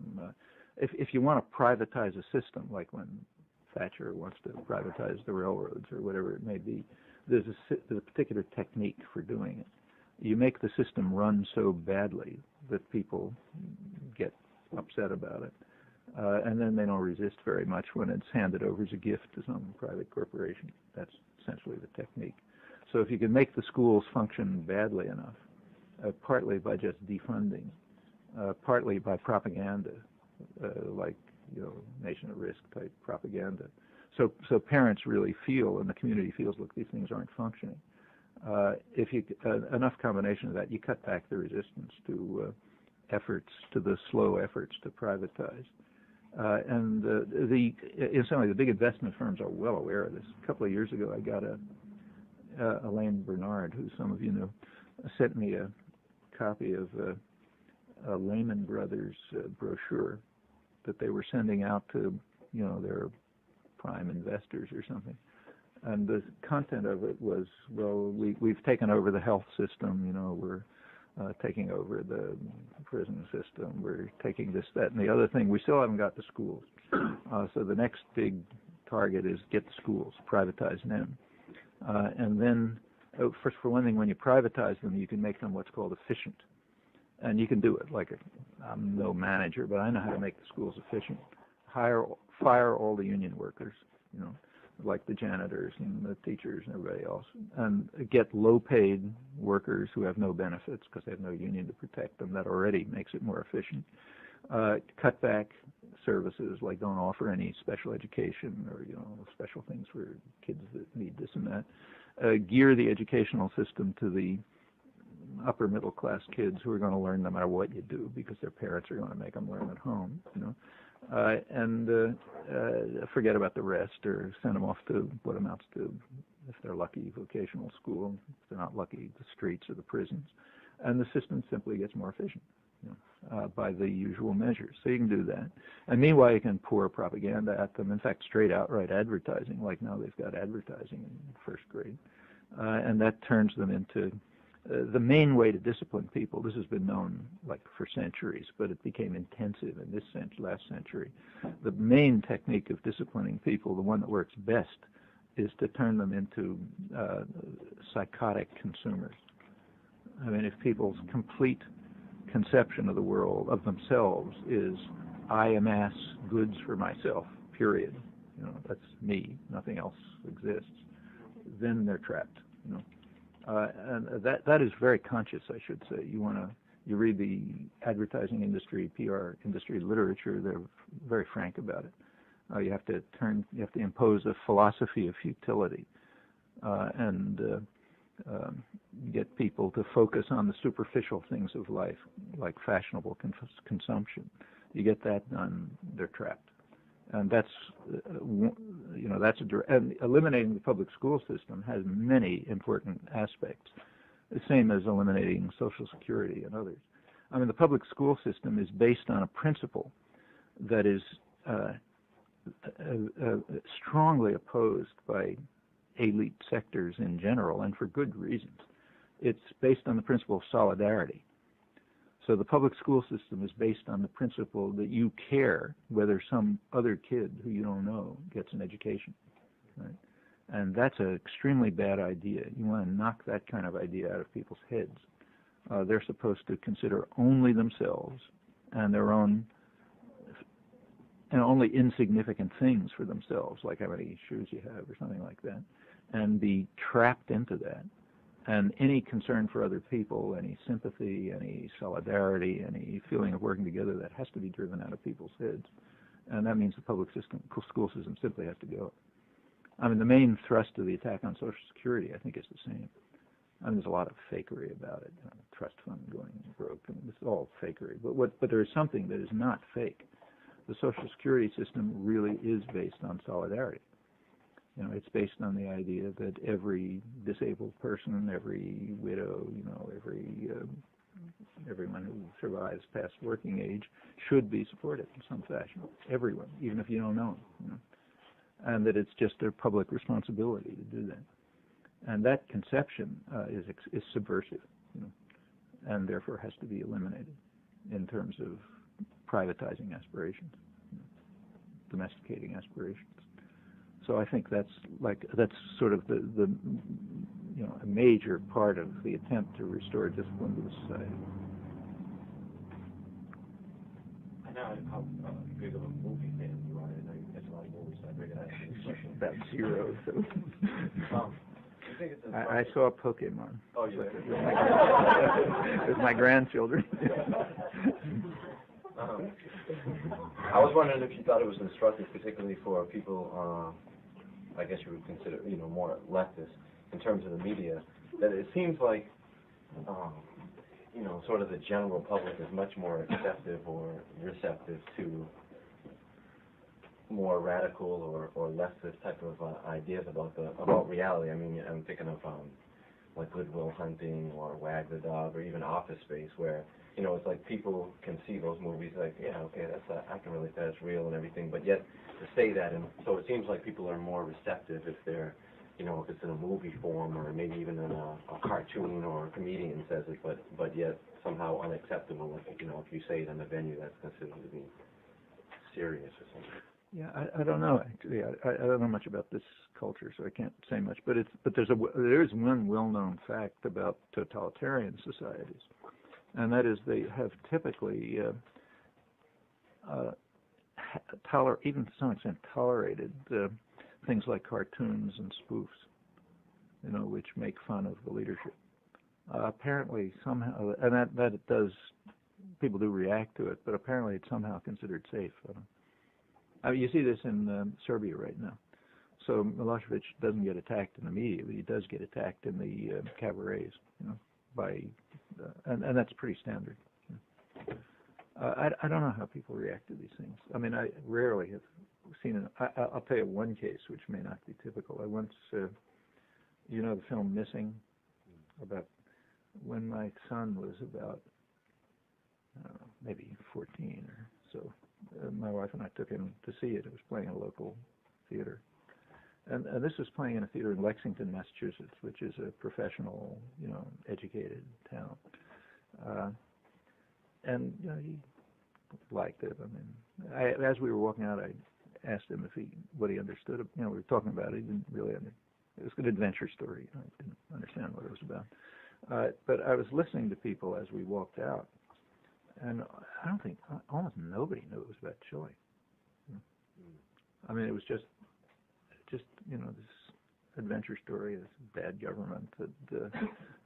If you want to privatize a system, like when Thatcher wants to privatize the railroads or whatever it may be, there's a particular technique for doing it. You make the system run so badly that people get upset about it, and then they don't resist very much when it's handed over as a gift to some private corporation. That's essentially the technique. So if you can make the schools function badly enough, partly by just defunding, partly by propaganda, like nation at risk type propaganda, so parents really feel and the community feels, look, these things aren't functioning. If you enough combination of that, you cut back the resistance to the slow efforts to privatize. And in some way, the big investment firms are well aware of this. A couple of years ago, I got Elaine Bernard, who some of you know, sent me a copy of a Lehman Brothers brochure that they were sending out to, their prime investors or something. And the content of it was, well, we've taken over the health system, we're taking over the prison system, we're taking this, that, and the other thing. We still haven't got the schools. So the next big target is get the schools, privatize them. And then, first, for one thing, when you privatize them, you can make them what's called efficient. And you can do it. I'm no manager, but I know how to make the schools efficient. Fire all the union workers, like the janitors and the teachers and everybody else, and get low-paid workers who have no benefits because they have no union to protect them. That already makes it more efficient. Cut back services, like don't offer any special education or special things for kids that need this and that. Gear the educational system to the upper middle class kids who are going to learn no matter what you do because their parents are going to make them learn at home, and forget about the rest or send them off to what amounts to, if they're lucky, vocational school. If they're not lucky, the streets or the prisons. And the system simply gets more efficient by the usual measures. So you can do that. And meanwhile, you can pour propaganda at them. In fact, straight outright advertising, like now they've got advertising in first grade. And that turns them into the main way to discipline people. This has been known like for centuries, but it became intensive in this last century. The main technique of disciplining people, the one that works best, is to turn them into psychotic consumers. I mean, if people's complete conception of the world, of themselves, is I amass goods for myself, period. That's me, nothing else exists, then they're trapped. And that is very conscious, I should say. You read the advertising industry, PR industry literature, they're very frank about it. You have to impose a philosophy of futility and get people to focus on the superficial things of life, like fashionable consumption. You get that done, they're trapped. And that's and eliminating the public school system has many important aspects, the same as eliminating Social Security and others. I mean, the public school system is based on a principle that is strongly opposed by elite sectors in general, and for good reasons. It's based on the principle of solidarity. So the public school system is based on the principle that you care whether some other kid who you don't know gets an education, right? And that's an extremely bad idea. You want to knock that kind of idea out of people's heads. They're supposed to consider only themselves and their own, and only insignificant things for themselves, like how many shoes you have or something like that, and be trapped into that. And any concern for other people, any sympathy, any solidarity, any feeling of working together, that has to be driven out of people's heads. And that means the public school system simply has to go. I mean, the main thrust of the attack on Social Security, I think, is the same. I mean, there's a lot of fakery about it, trust fund going broke, and it's all fakery. But there is something that is not fake. The Social Security system really is based on solidarity. It's based on the idea that every disabled person, every widow, everyone who survives past working age should be supported in some fashion. Everyone, even if you don't know them. And that it's just their public responsibility to do that. And that conception is subversive, and therefore has to be eliminated in terms of privatizing aspirations, domesticating aspirations. So I think that's sort of the a major part of the attempt to restore discipline to the society. I know how big of a movie fan you are. I know you catch a lot of movies, so I figured I'd ask you this question. About zero. So. You think it's I saw Pokemon. Oh, you did? With my grandchildren. I was wondering if you thought it was instructive, particularly for people, I guess you would consider, more leftist in terms of the media, that it seems like, sort of the general public is much more acceptive or receptive to more radical or leftist type of ideas about reality. I mean, I'm thinking of like Good Will Hunting or Wag the Dog or even Office Space, where it's like people can see those movies like, yeah, okay, I can relate to that, it's real and everything, but yet to say that, and so it seems like people are more receptive if they're, if it's in a movie form or maybe even in a cartoon or a comedian says it, but yet somehow unacceptable if you say it in a venue that's considered to be serious or something. Yeah, I don't know actually. I don't know much about this culture, so I can't say much. But there is one well-known fact about totalitarian societies, and that is they have typically, even to some extent, tolerated things like cartoons and spoofs, which make fun of the leadership. Apparently, somehow, and that it does, people do react to it, but apparently it's somehow considered safe. You see this in Serbia right now. So Milosevic doesn't get attacked in the media, but he does get attacked in the cabarets, and that's pretty standard. I don't know how people react to these things. I mean, I rarely have seen it. I'll tell you one case which may not be typical. I once, the film Missing, about when my son was about, I don't know, maybe 14 or so. My wife and I took him to see it. It was playing in a local theater. And this was playing in a theater in Lexington, Massachusetts, which is a professional, educated town. And he liked it. I mean, as we were walking out, I asked him what he understood. We were talking about it. He didn't really understand. It was an adventure story. I didn't understand what it was about. But I was listening to people as we walked out, and I don't think almost nobody knew it was about Chile. I mean, it was just this adventure story, this bad government,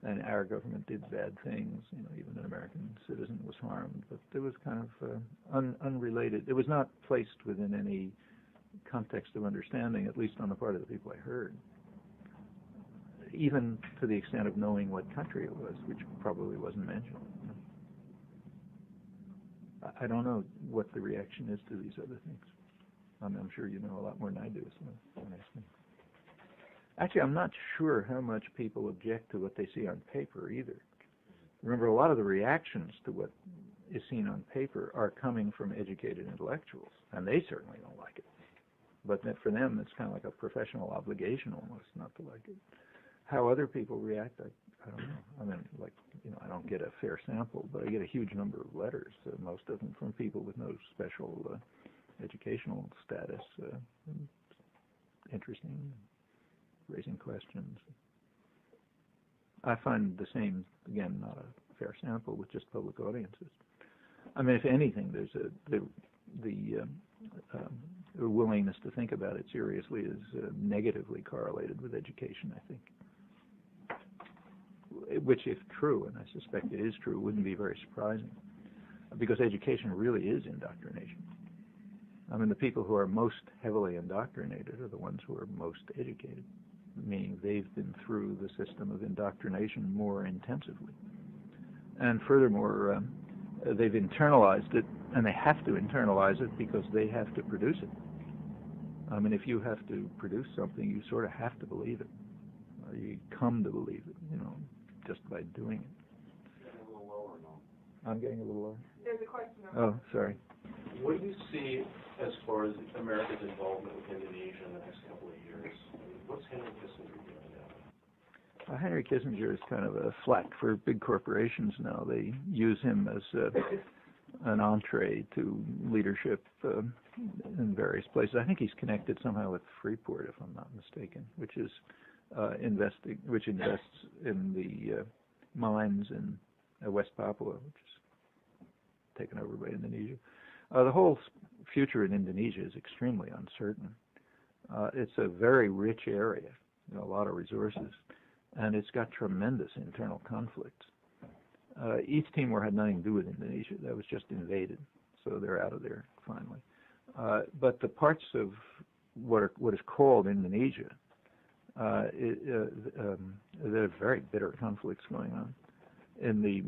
and our government did bad things. Even an American citizen was harmed, but it was kind of unrelated. It was not placed within any context of understanding, at least on the part of the people I heard, even to the extent of knowing what country it was, which probably wasn't mentioned. I don't know what the reaction is to these other things. I'm sure you know a lot more than I do, so don't ask me. Actually, I'm not sure how much people object to what they see on paper either. Remember, a lot of the reactions to what is seen on paper are coming from educated intellectuals, and they certainly don't like it. But for them, it's kind of like a professional obligation almost not to like it. How other people react, I don't know. I mean, I don't get a fair sample, but I get a huge number of letters, most of them from people with no special educational status, interesting, raising questions. I find the same, again, not a fair sample with just public audiences. I mean, if anything, there's the willingness to think about it seriously is negatively correlated with education, I think. Which, if true, and I suspect it is true, wouldn't be very surprising, because education really is indoctrination. I mean, the people who are most heavily indoctrinated are the ones who are most educated, meaning they've been through the system of indoctrination more intensively. And furthermore, they've internalized it, and they have to internalize it because they have to produce it. I mean, if you have to produce something, you sort of have to believe it. You come to believe it, just by doing it. Getting a little lower now. I'm getting a little lower. There's a question. Oh, sorry. What do you see as far as America's involvement with Indonesia in the next couple of years? What's Henry Kissinger doing now? Henry Kissinger is kind of a flack for big corporations now. They use him as an entree to leadership in various places. I think he's connected somehow with Freeport, if I'm not mistaken, which is which invests in the mines in West Papua, which is taken over by Indonesia. The whole future in Indonesia is extremely uncertain. It's a very rich area, a lot of resources, and it's got tremendous internal conflicts. East Timor had nothing to do with Indonesia. That was just invaded, so they're out of there finally. But the parts of what is called Indonesia, there are very bitter conflicts going on. In the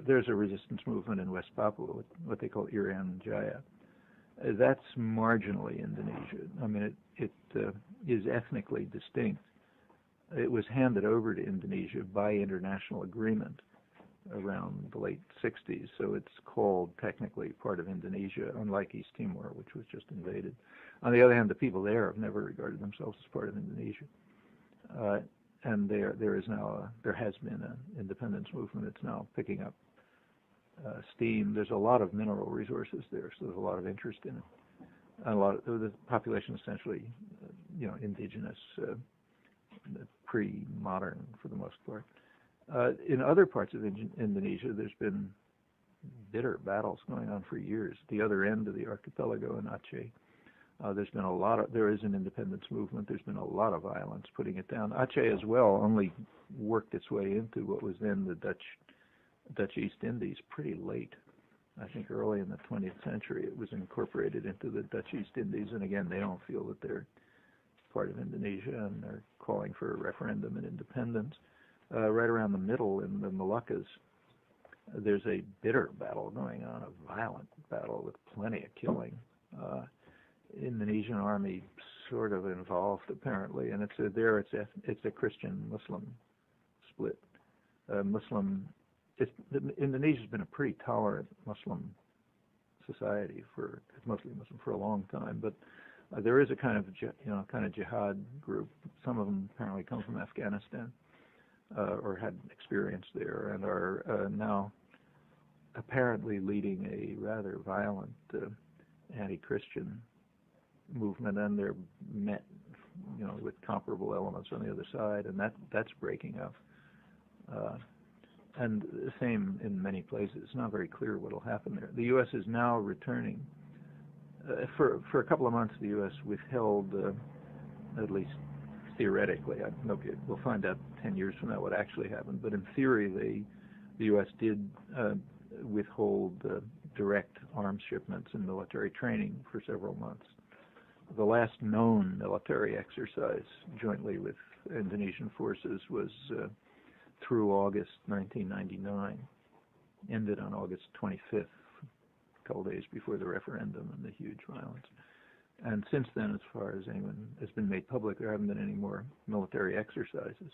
there's a resistance movement in West Papua, what they call Irian Jaya. That's marginally Indonesia. I mean, it is ethnically distinct. It was handed over to Indonesia by international agreement around the late 60s, so it's called technically part of Indonesia, unlike East Timor, which was just invaded. On the other hand, the people there have never regarded themselves as part of Indonesia. And there has been an independence movement. It's now picking up steam. There's a lot of mineral resources there, so there's a lot of interest in it. And a lot of the population, essentially, indigenous, pre-modern for the most part. In other parts of Indonesia, there's been bitter battles going on for years. The other end of the archipelago in Aceh, There is an independence movement. There's been a lot of violence putting it down. Aceh as well only worked its way into what was then the Dutch East Indies pretty late. I think early in the 20th century it was incorporated into the Dutch East Indies, and again, they don't feel that they're part of Indonesia, and they're calling for a referendum and independence. Right around the middle in the Moluccas, there's a bitter battle going on, a violent battle with plenty of killing. Indonesian army sort of involved apparently, and it's a Christian-Muslim split. Indonesia's been a pretty tolerant Muslim society it's mostly Muslim for a long time, but there is a kind of jihad group. Some of them apparently come from Afghanistan or had experience there, and are now apparently leading a rather violent anti-Christian movement, and they're met, with comparable elements on the other side, and that's breaking up. And the same in many places. It's not very clear what will happen there. The U.S. is now returning. For a couple of months, the U.S. withheld, at least theoretically, we'll find out 10 years from now what actually happened, but in theory, the U.S. did withhold direct arms shipments and military training for several months. The last known military exercise jointly with Indonesian forces was through August 1999, ended on August 25th, a couple days before the referendum and the huge violence. And since then, as far as anyone has been made public, there haven't been any more military exercises.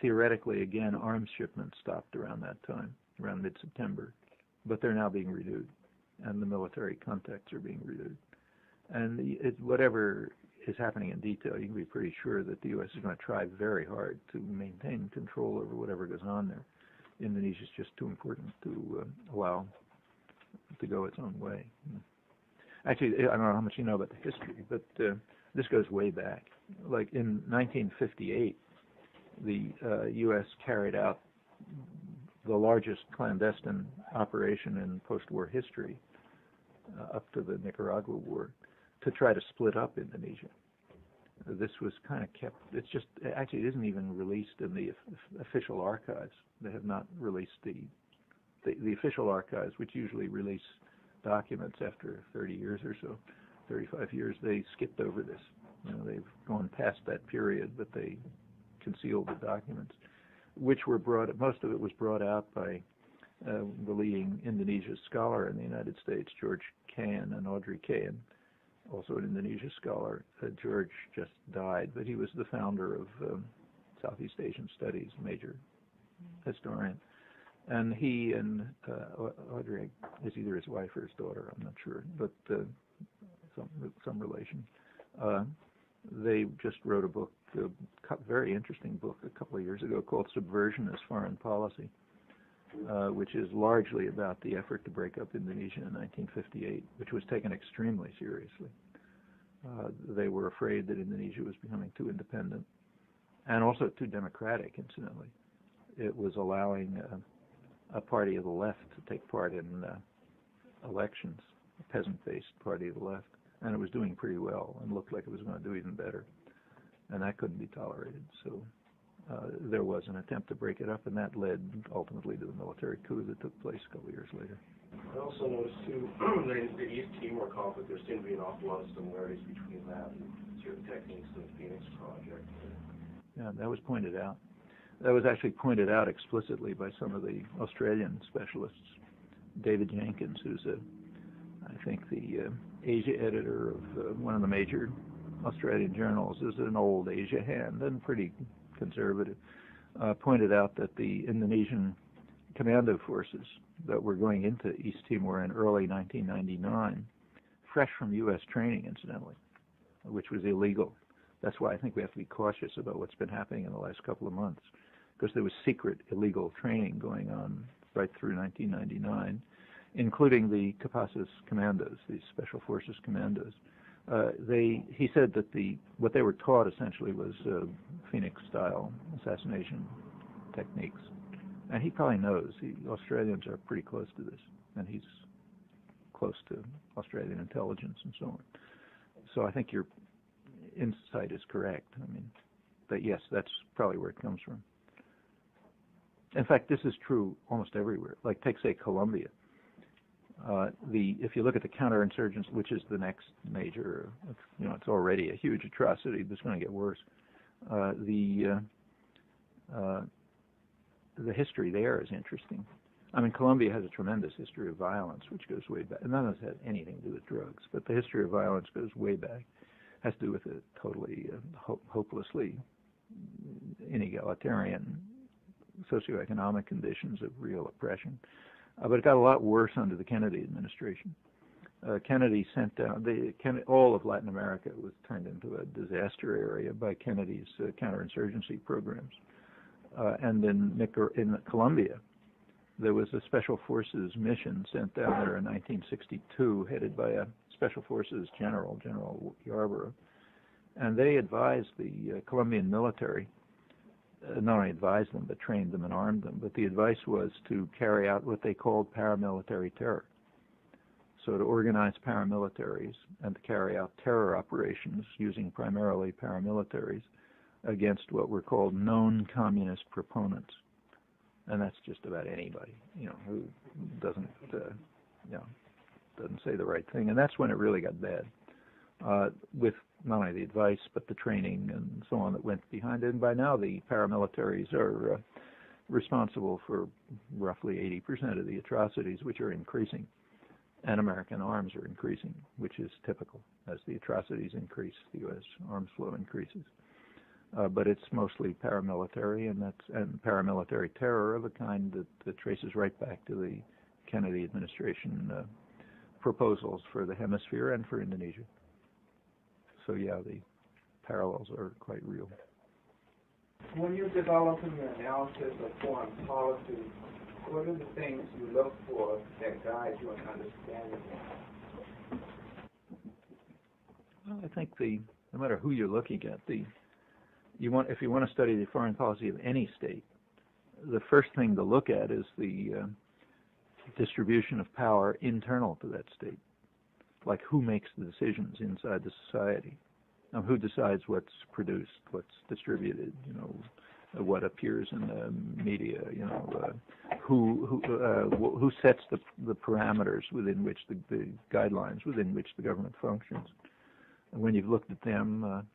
Theoretically, again, arms shipments stopped around that time, around mid-September, but they're now being renewed, and the military contacts are being renewed. And whatever is happening in detail, you can be pretty sure that the U.S. is going to try very hard to maintain control over whatever goes on there. Indonesia is just too important to allow to go its own way. Actually, I don't know how much you know about the history, but this goes way back. Like in 1958, the U.S. carried out the largest clandestine operation in post-war history up to the Nicaragua War, to try to split up Indonesia. This was kind of kept, it isn't even released in the official archives. They have not released the official archives, which usually release documents after 30 years or so, 35 years. They skipped over this. They've gone past that period, but they concealed the documents, which were most of it was brought out by the leading Indonesia scholar in the United States, George Cahan and Audrey Cahan, also an Indonesia scholar. George just died, but he was the founder of Southeast Asian Studies, major historian. And he and Audrey is either his wife or his daughter, I'm not sure, but some relation. They just wrote a book, a very interesting book, a couple of years ago called Subversion as Foreign Policy, which is largely about the effort to break up Indonesia in 1958, which was taken extremely seriously. They were afraid that Indonesia was becoming too independent and also too democratic, incidentally. It was allowing a party of the left to take part in elections, a peasant-based party of the left, and it was doing pretty well and looked like it was going to do even better, and that couldn't be tolerated. So there was an attempt to break it up, and that led ultimately to the military coup that took place a couple of years later. I also noticed, too, that in the East Timor conflict, there seemed to be an awful lot of similarities between that and certain techniques in the Phoenix Project. Yeah, that was pointed out. That was actually pointed out explicitly by some of the Australian specialists. David Jenkins, who's I think the Asia editor of one of the major Australian journals, is an old Asia hand and pretty conservative, pointed out that the Indonesian commando forces that were going into East Timor in early 1999, fresh from U.S. training, incidentally, which was illegal. That's why I think we have to be cautious about what's been happening in the last couple of months, because there was secret illegal training going on right through 1999, including the Capasas commandos, these special forces commandos. He said that what they were taught essentially was Phoenix-style assassination techniques. And he probably knows. Australians are pretty close to this, and he's close to Australian intelligence and so on. So I think your insight is correct. I mean, that yes, that's probably where it comes from. In fact, this is true almost everywhere. Like, take, say, Colombia. If you look at the counterinsurgency, which is the next major, it's already a huge atrocity, but it's going to get worse. The history there is interesting. I mean, Colombia has a tremendous history of violence, which goes way back. None of this had anything to do with drugs, but the history of violence goes way back. Has to do with a totally hopelessly inegalitarian socioeconomic conditions of real oppression. But it got a lot worse under the Kennedy administration. Kennedy sent down, all of Latin America was turned into a disaster area by Kennedy's counterinsurgency programs. And in Colombia, there was a Special Forces mission sent down there in 1962, headed by a Special Forces General Yarborough. And they advised the Colombian military, not only advised them, but trained them and armed them. But the advice was to carry out what they called paramilitary terror. So to organize paramilitaries and to carry out terror operations using primarily paramilitaries against what were called known communist proponents. And that's just about anybody, who doesn't say the right thing. And that's when it really got bad, with not only the advice, but the training and so on that went behind it. And by now, the paramilitaries are responsible for roughly 80% of the atrocities, which are increasing. And American arms are increasing, which is typical. As the atrocities increase, the U.S. arms flow increases. But it's mostly paramilitary, and paramilitary terror of a kind that traces right back to the Kennedy administration proposals for the hemisphere and for Indonesia. So yeah, the parallels are quite real. When you're developing your analysis of foreign policy, what are the things you look for that guide you in understanding it? Well, I think no matter who you're looking at, if you want to study the foreign policy of any state, the first thing to look at is the distribution of power internal to that state. Like, who makes the decisions inside the society? Who decides what's produced, what's distributed? What appears in the media? Who sets the parameters within which the guidelines within which the government functions? And when you've looked at them,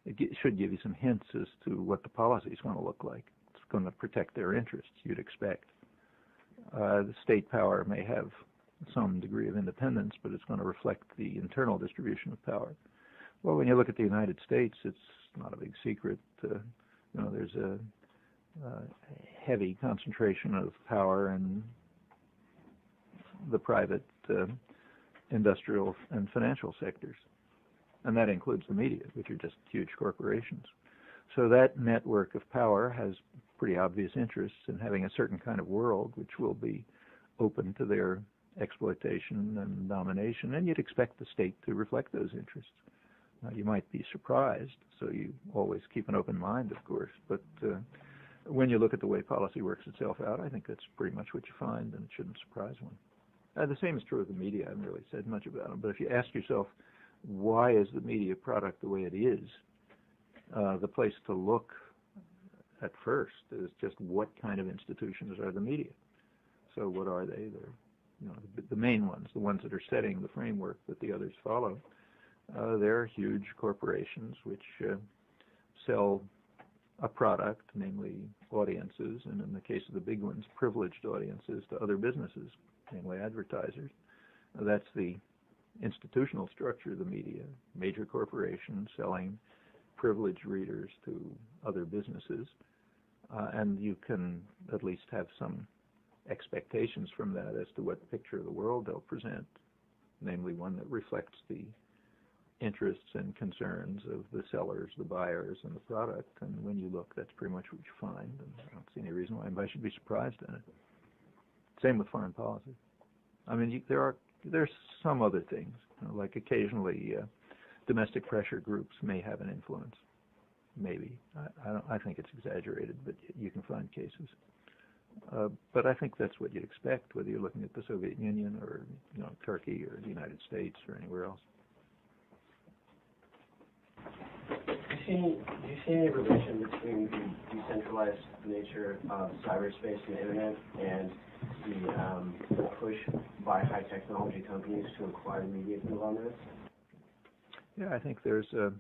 it should give you some hints as to what the policy is going to look like. It's going to protect their interests, you'd expect. The state power may have some degree of independence, but it's going to reflect the internal distribution of power. Well, when you look at the United States, it's not a big secret. There's a heavy concentration of power in the private industrial and financial sectors. And that includes the media, which are just huge corporations. So that network of power has pretty obvious interests in having a certain kind of world which will be open to their exploitation and domination, and you'd expect the state to reflect those interests. Now, you might be surprised, so you always keep an open mind, of course, but when you look at the way policy works itself out, I think that's pretty much what you find, and it shouldn't surprise one. The same is true of the media. I haven't really said much about them, but if you ask yourself, why is the media product the way it is, the place to look at first is just what kind of institutions are the media. So what are they? They're the main ones, the ones that are setting the framework that the others follow. They're huge corporations which sell a product, namely audiences, and in the case of the big ones, privileged audiences to other businesses, namely advertisers. That's the institutional structure of the media, major corporations selling privileged readers to other businesses, and you can at least have some expectations from that as to what picture of the world they'll present, namely one that reflects the interests and concerns of the sellers, the buyers, and the product. And when you look, that's pretty much what you find, and I don't see any reason why anybody should be surprised in it. Same with foreign policy. I mean, there's some other things, like occasionally domestic pressure groups may have an influence. Maybe. I think it's exaggerated, but you can find cases. But I think that's what you'd expect, whether you're looking at the Soviet Union or Turkey or the United States or anywhere else. Do you see any relation between the decentralized nature of cyberspace and the internet and the push by high technology companies to acquire media conglomerates? Yeah, I think there's an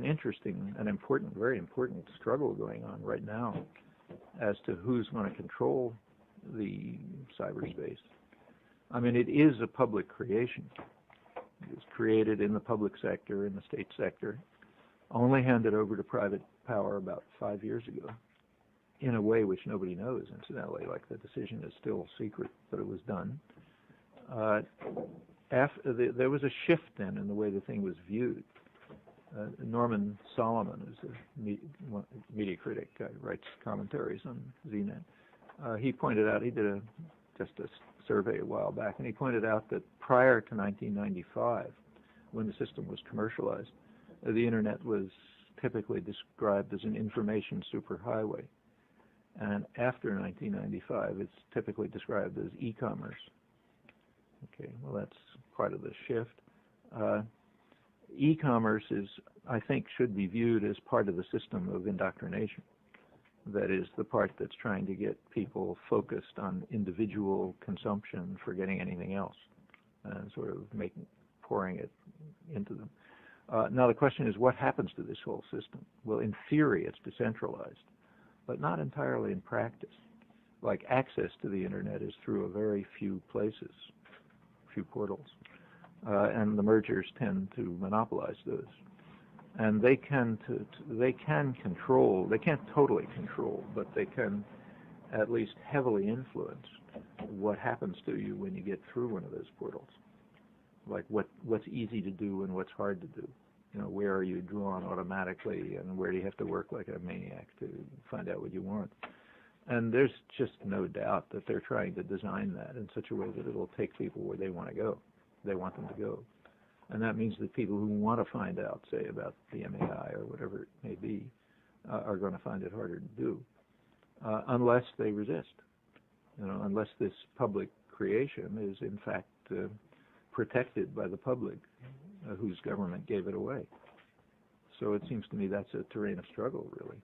interesting and important, very important struggle going on right now as to who's going to control the cyberspace. I mean, it is a public creation. It was created in the public sector, in the state sector, only handed over to private power about 5 years ago, in a way which nobody knows, incidentally, like the decision is still secret, but it was done. There was a shift then in the way the thing was viewed. Norman Solomon, who's a media critic, writes commentaries on ZNet. He pointed out, he did just a survey a while back, and he pointed out that prior to 1995, when the system was commercialized, the internet was typically described as an information superhighway. And after 1995, it's typically described as e-commerce. Okay, well, that's part of the shift. E-commerce I think, should be viewed as part of the system of indoctrination. That is the part that's trying to get people focused on individual consumption, forgetting anything else, and sort of pouring it into them. Now the question is, what happens to this whole system? Well, in theory, it's decentralized, but not entirely in practice. Like access to the internet is through a very few places, few portals, and the mergers tend to monopolize those. And they can control, they can't totally control, but they can at least heavily influence what happens to you when you get through one of those portals. Like what's easy to do and what's hard to do. You know, where are you drawn automatically and where do you have to work like a maniac to find out what you want. And there's just no doubt that they're trying to design that in such a way that it'll take people where they want to go. They want them to go. And that means that people who want to find out, say, about the MAI or whatever it may be, are going to find it harder to do, unless they resist. You know, unless this public creation is in fact protected by the public, whose government gave it away. So it seems to me that's a terrain of struggle, really.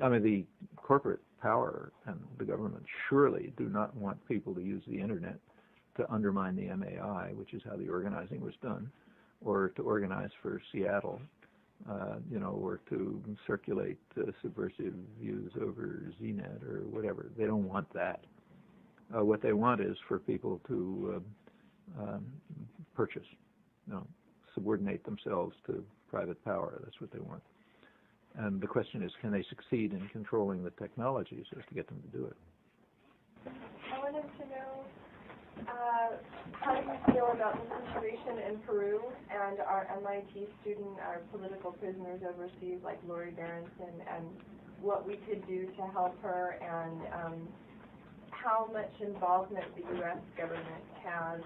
I mean, the corporate power and the government surely do not want people to use the internet to undermine the MAI, which is how the organizing was done, or to organize for Seattle, you know, or to circulate subversive views over ZNet or whatever. They don't want that. What they want is for people to purchase, you know, subordinate themselves to private power. That's what they want. And the question is, can they succeed in controlling the technologies as to get them to do it? I wanted to know, how do you feel about the situation in Peru and our MIT student, our political prisoners overseas, like Lori Berenson, and what we could do to help her, and how much involvement the U.S. government has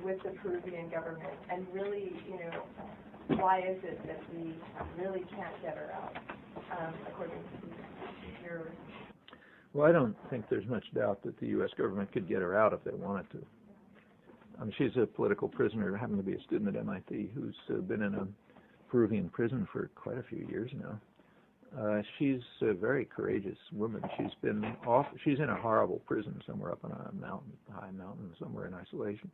with the Peruvian government, and really, you know, why is it that we really can't get her out, according to your... Well, I don't think there's much doubt that the U.S. government could get her out if they wanted to. I mean, she's a political prisoner, happened to be a student at MIT, who's been in a Peruvian prison for quite a few years now. She's a very courageous woman. She's in a horrible prison somewhere up on a mountain, high mountain, somewhere in isolation.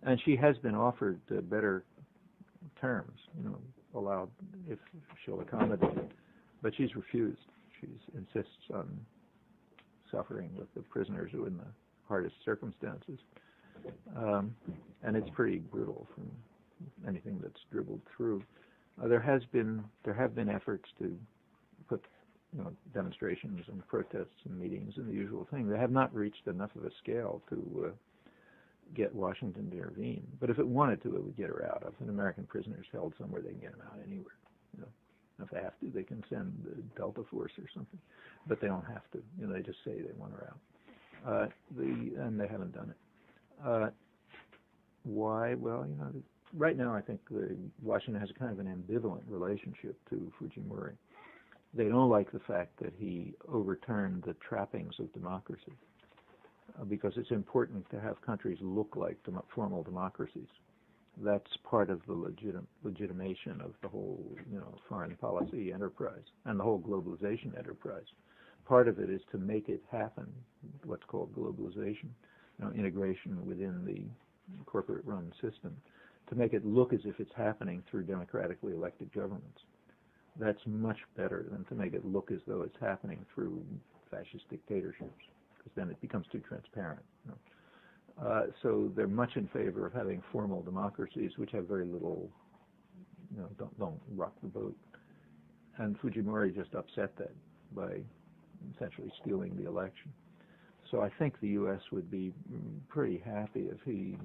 And she has been offered better terms, you know, allowed if she'll accommodate it. But she's refused. She insists on suffering with the prisoners who are in the hardest circumstances. And it's pretty brutal from anything that's dribbled through. There have been efforts to put, you know, demonstrations and protests and meetings and the usual thing. They have not reached enough of a scale to get Washington to intervene. But if it wanted to, it would get her out. If an American prisoner is held somewhere, they can get him out anywhere. You know, if they have to, they can send the Delta Force or something. But they don't have to. You know, they just say they want her out. And they haven't done it. Why? Well, you know, right now I think Washington has a kind of an ambivalent relationship to Fujimori. They don't like the fact that he overturned the trappings of democracy, because it's important to have countries look like formal democracies. That's part of the legitimation of the whole, foreign policy enterprise and the whole globalization enterprise. Part of it is to make it happen, what's called globalization, integration within the corporate-run system, to make it look as if it's happening through democratically elected governments. That's much better than to make it look as though it's happening through fascist dictatorships, because then it becomes too transparent. So they're much in favor of having formal democracies, which have very little, don't rock the boat. And Fujimori just upset that by essentially stealing the election. So I think the U.S. would be pretty happy if he,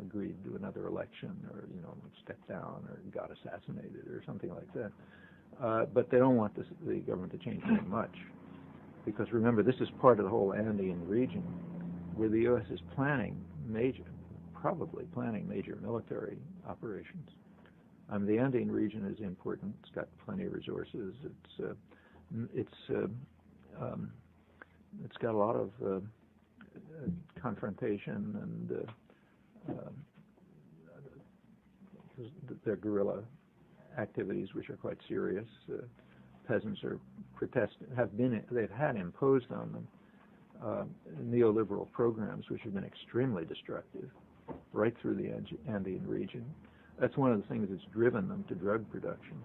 agreed to another election, or stepped down, or got assassinated, or something like that. But they don't want the government to change very much, because remember, this is part of the whole Andean region, where the U.S. is probably planning major military operations. The Andean region is important. It's got plenty of resources. It's got a lot of confrontation, and their guerrilla activities, which are quite serious. Peasants are they've had imposed on them neoliberal programs which have been extremely destructive right through the Andean region. That's one of the things that's driven them to drug production.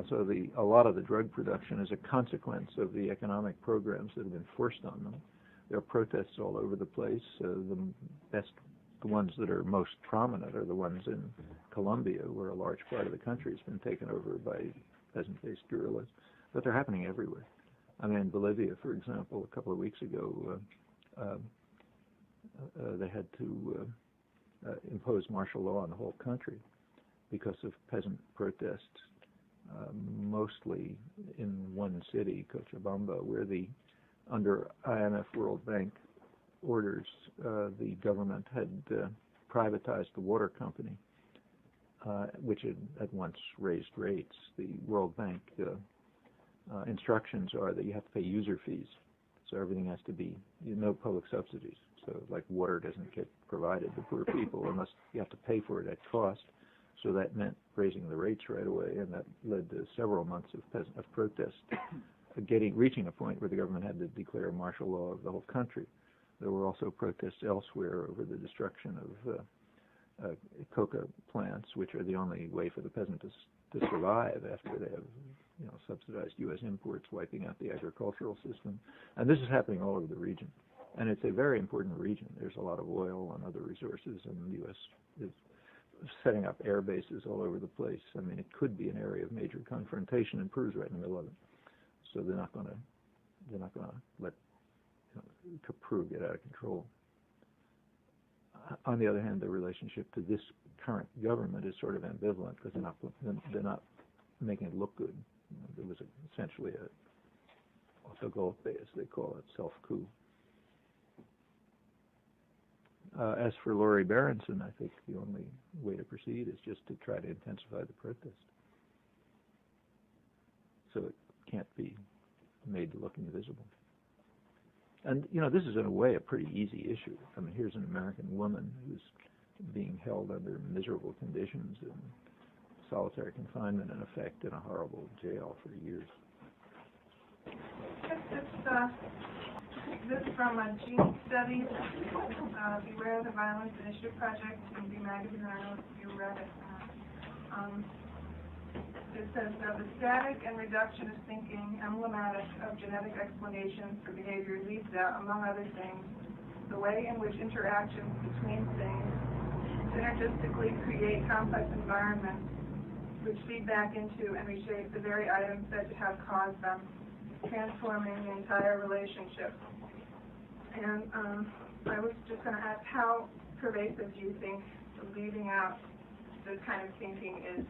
So a lot of the drug production is a consequence of the economic programs that have been forced on them. There are protests all over the place. The ones that are most prominent are the ones in Colombia, where a large part of the country has been taken over by peasant-based guerrillas. But they're happening everywhere. In Bolivia, for example, a couple of weeks ago, they had to impose martial law on the whole country because of peasant protests, mostly in one city, Cochabamba, where under IMF World Bank orders, the government had privatized the water company, which had at once raised rates. The World Bank instructions are that you have to pay user fees, so everything has to be no public subsidies. So like water doesn't get provided to poor people unless you have to pay for it at cost. So that meant raising the rates right away, and that led to several months of protest, reaching a point where the government had to declare martial law of the whole country. There were also protests elsewhere over the destruction of coca plants, which are the only way for the peasant to survive after they have subsidized U.S. imports wiping out the agricultural system. And this is happening all over the region. And it's a very important region. There's a lot of oil and other resources, and the U.S. is setting up air bases all over the place. It could be an area of major confrontation, and Peru's right in the middle of it. So they're not going to let Peru get out of control. On the other hand, the relationship to this current government is sort of ambivalent, because they're not making it look good. There was essentially a autogolpe, as they call it, self-coup. As for Laurie Berenson, I think the only way to proceed is just to try to intensify the protest, so it can't be made to look invisible. And, this is in a way a pretty easy issue. Here's an American woman who's being held under miserable conditions in solitary confinement, in effect, in a horrible jail for years. This is from a Gene Studies, Beware the Violence Initiative Project in B Magazine. I don't know if you read it. It says, the static and reductionist thinking emblematic of genetic explanations for behavior leads out, among other things, the way in which interactions between things synergistically create complex environments which feed back into and reshape the very items that have caused them, transforming the entire relationship. And I was just going to ask, how pervasive do you think leaving out this kind of thinking is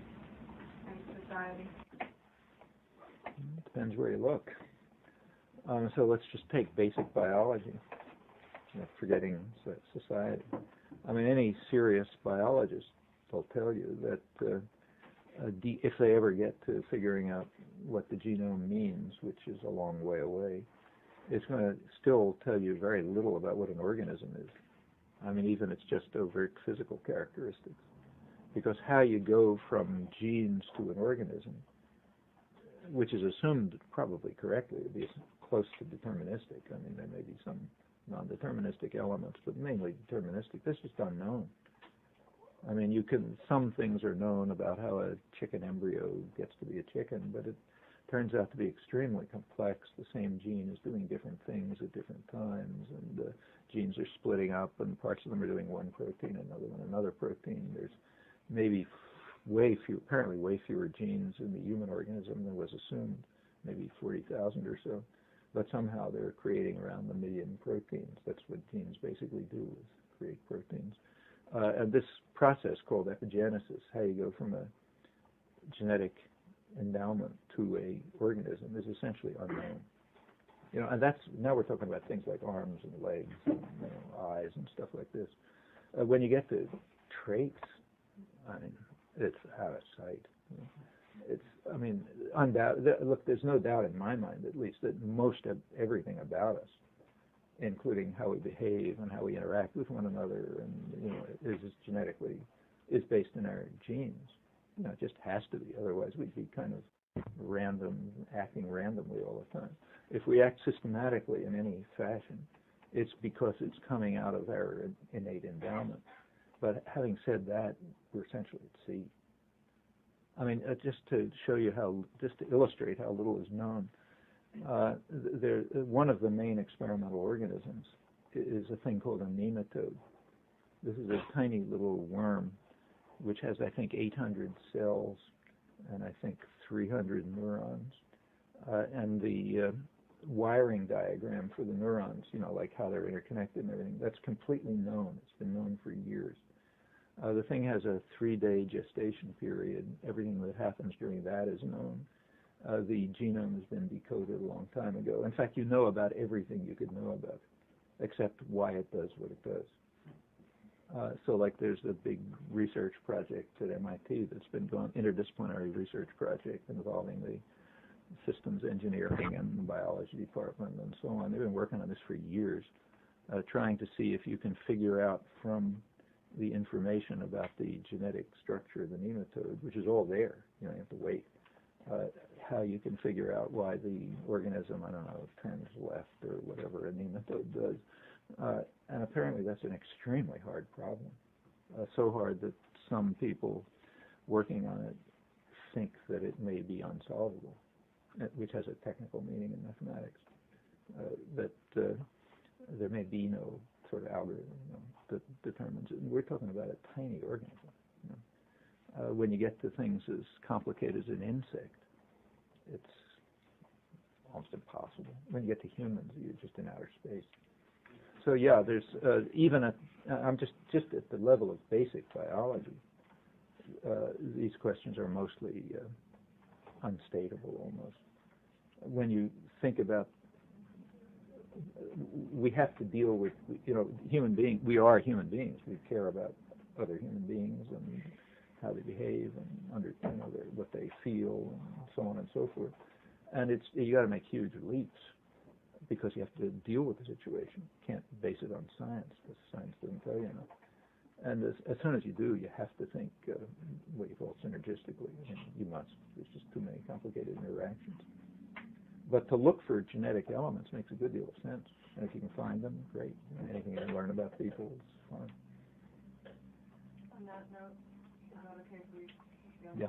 in society? Depends where you look. So let's just take basic biology, forgetting society. Any serious biologist will tell you that if they ever get to figuring out what the genome means, which is a long way away, it's going to still tell you very little about what an organism is. I mean, even it's just overt physical characteristics. Because how you go from genes to an organism, which is assumed probably correctly to be close to deterministic. I mean, there may be some non-deterministic elements, but mainly deterministic. This is unknown. I mean, some things are known about how a chicken embryo gets to be a chicken, but it turns out to be extremely complex. The same gene is doing different things at different times, and genes are splitting up, and parts of them are doing one protein, another one another protein. There's maybe apparently way fewer genes in the human organism than was assumed, maybe 40,000 or so. But somehow they're creating around 1 million proteins. That's what genes basically do, is create proteins. And this process called epigenesis, how you go from a genetic endowment to a organism, is essentially unknown. You know, and now we're talking about things like arms and legs and eyes and stuff like this. When you get to traits, I mean, it's out of sight. I mean, look, there's no doubt in my mind, at least, that most of everything about us, including how we behave and how we interact with one another, and is based in our genes. You know, it just has to be. Otherwise, we'd be kind of acting randomly all the time. If we act systematically in any fashion, it's because it's coming out of our innate endowment. But having said that, we're essentially at sea. I mean, just to illustrate how little is known, one of the main experimental organisms is a thing called a nematode. This is a tiny little worm which has, I think, 800 cells and I think 300 neurons. And the wiring diagram for the neurons, you know, like how they're interconnected and everything, that's completely known. It's been known for years. The thing has a 3-day gestation period. Everything that happens during that is known. The genome has been decoded a long time ago. In fact, you know about everything you could know about, except why it does what it does. So like there's a big research project at MIT that's been going, interdisciplinary research project involving the systems engineering and the biology department and so on. They've been working on this for years, trying to see if you can figure out from the information about the genetic structure of the nematode, which is all there, you have to wait, how you can figure out why the organism, I don't know, turns left or whatever a nematode does. And apparently that's an extremely hard problem, so hard that some people working on it think that it may be unsolvable, which has a technical meaning in mathematics, that there may be no sort of algorithm that determines it. And we're talking about a tiny organism. When you get to things as complicated as an insect, it's almost impossible. When you get to humans, you're just in outer space. So yeah, there's I'm just at the level of basic biology. These questions are mostly unstatable almost. When you think about, we have to deal with, human beings. We are human beings. We care about other human beings and how they behave and what they feel and so on and so forth. And you got to make huge leaps because you have to deal with the situation. You can't base it on science because science doesn't tell you enough. And as soon as you do, you have to think what you call synergistically. And you must. There's just too many complicated interactions. But to look for genetic elements makes a good deal of sense. And if you can find them, great. Anything you can learn about people is fine. On that note, is that okay if we Yeah.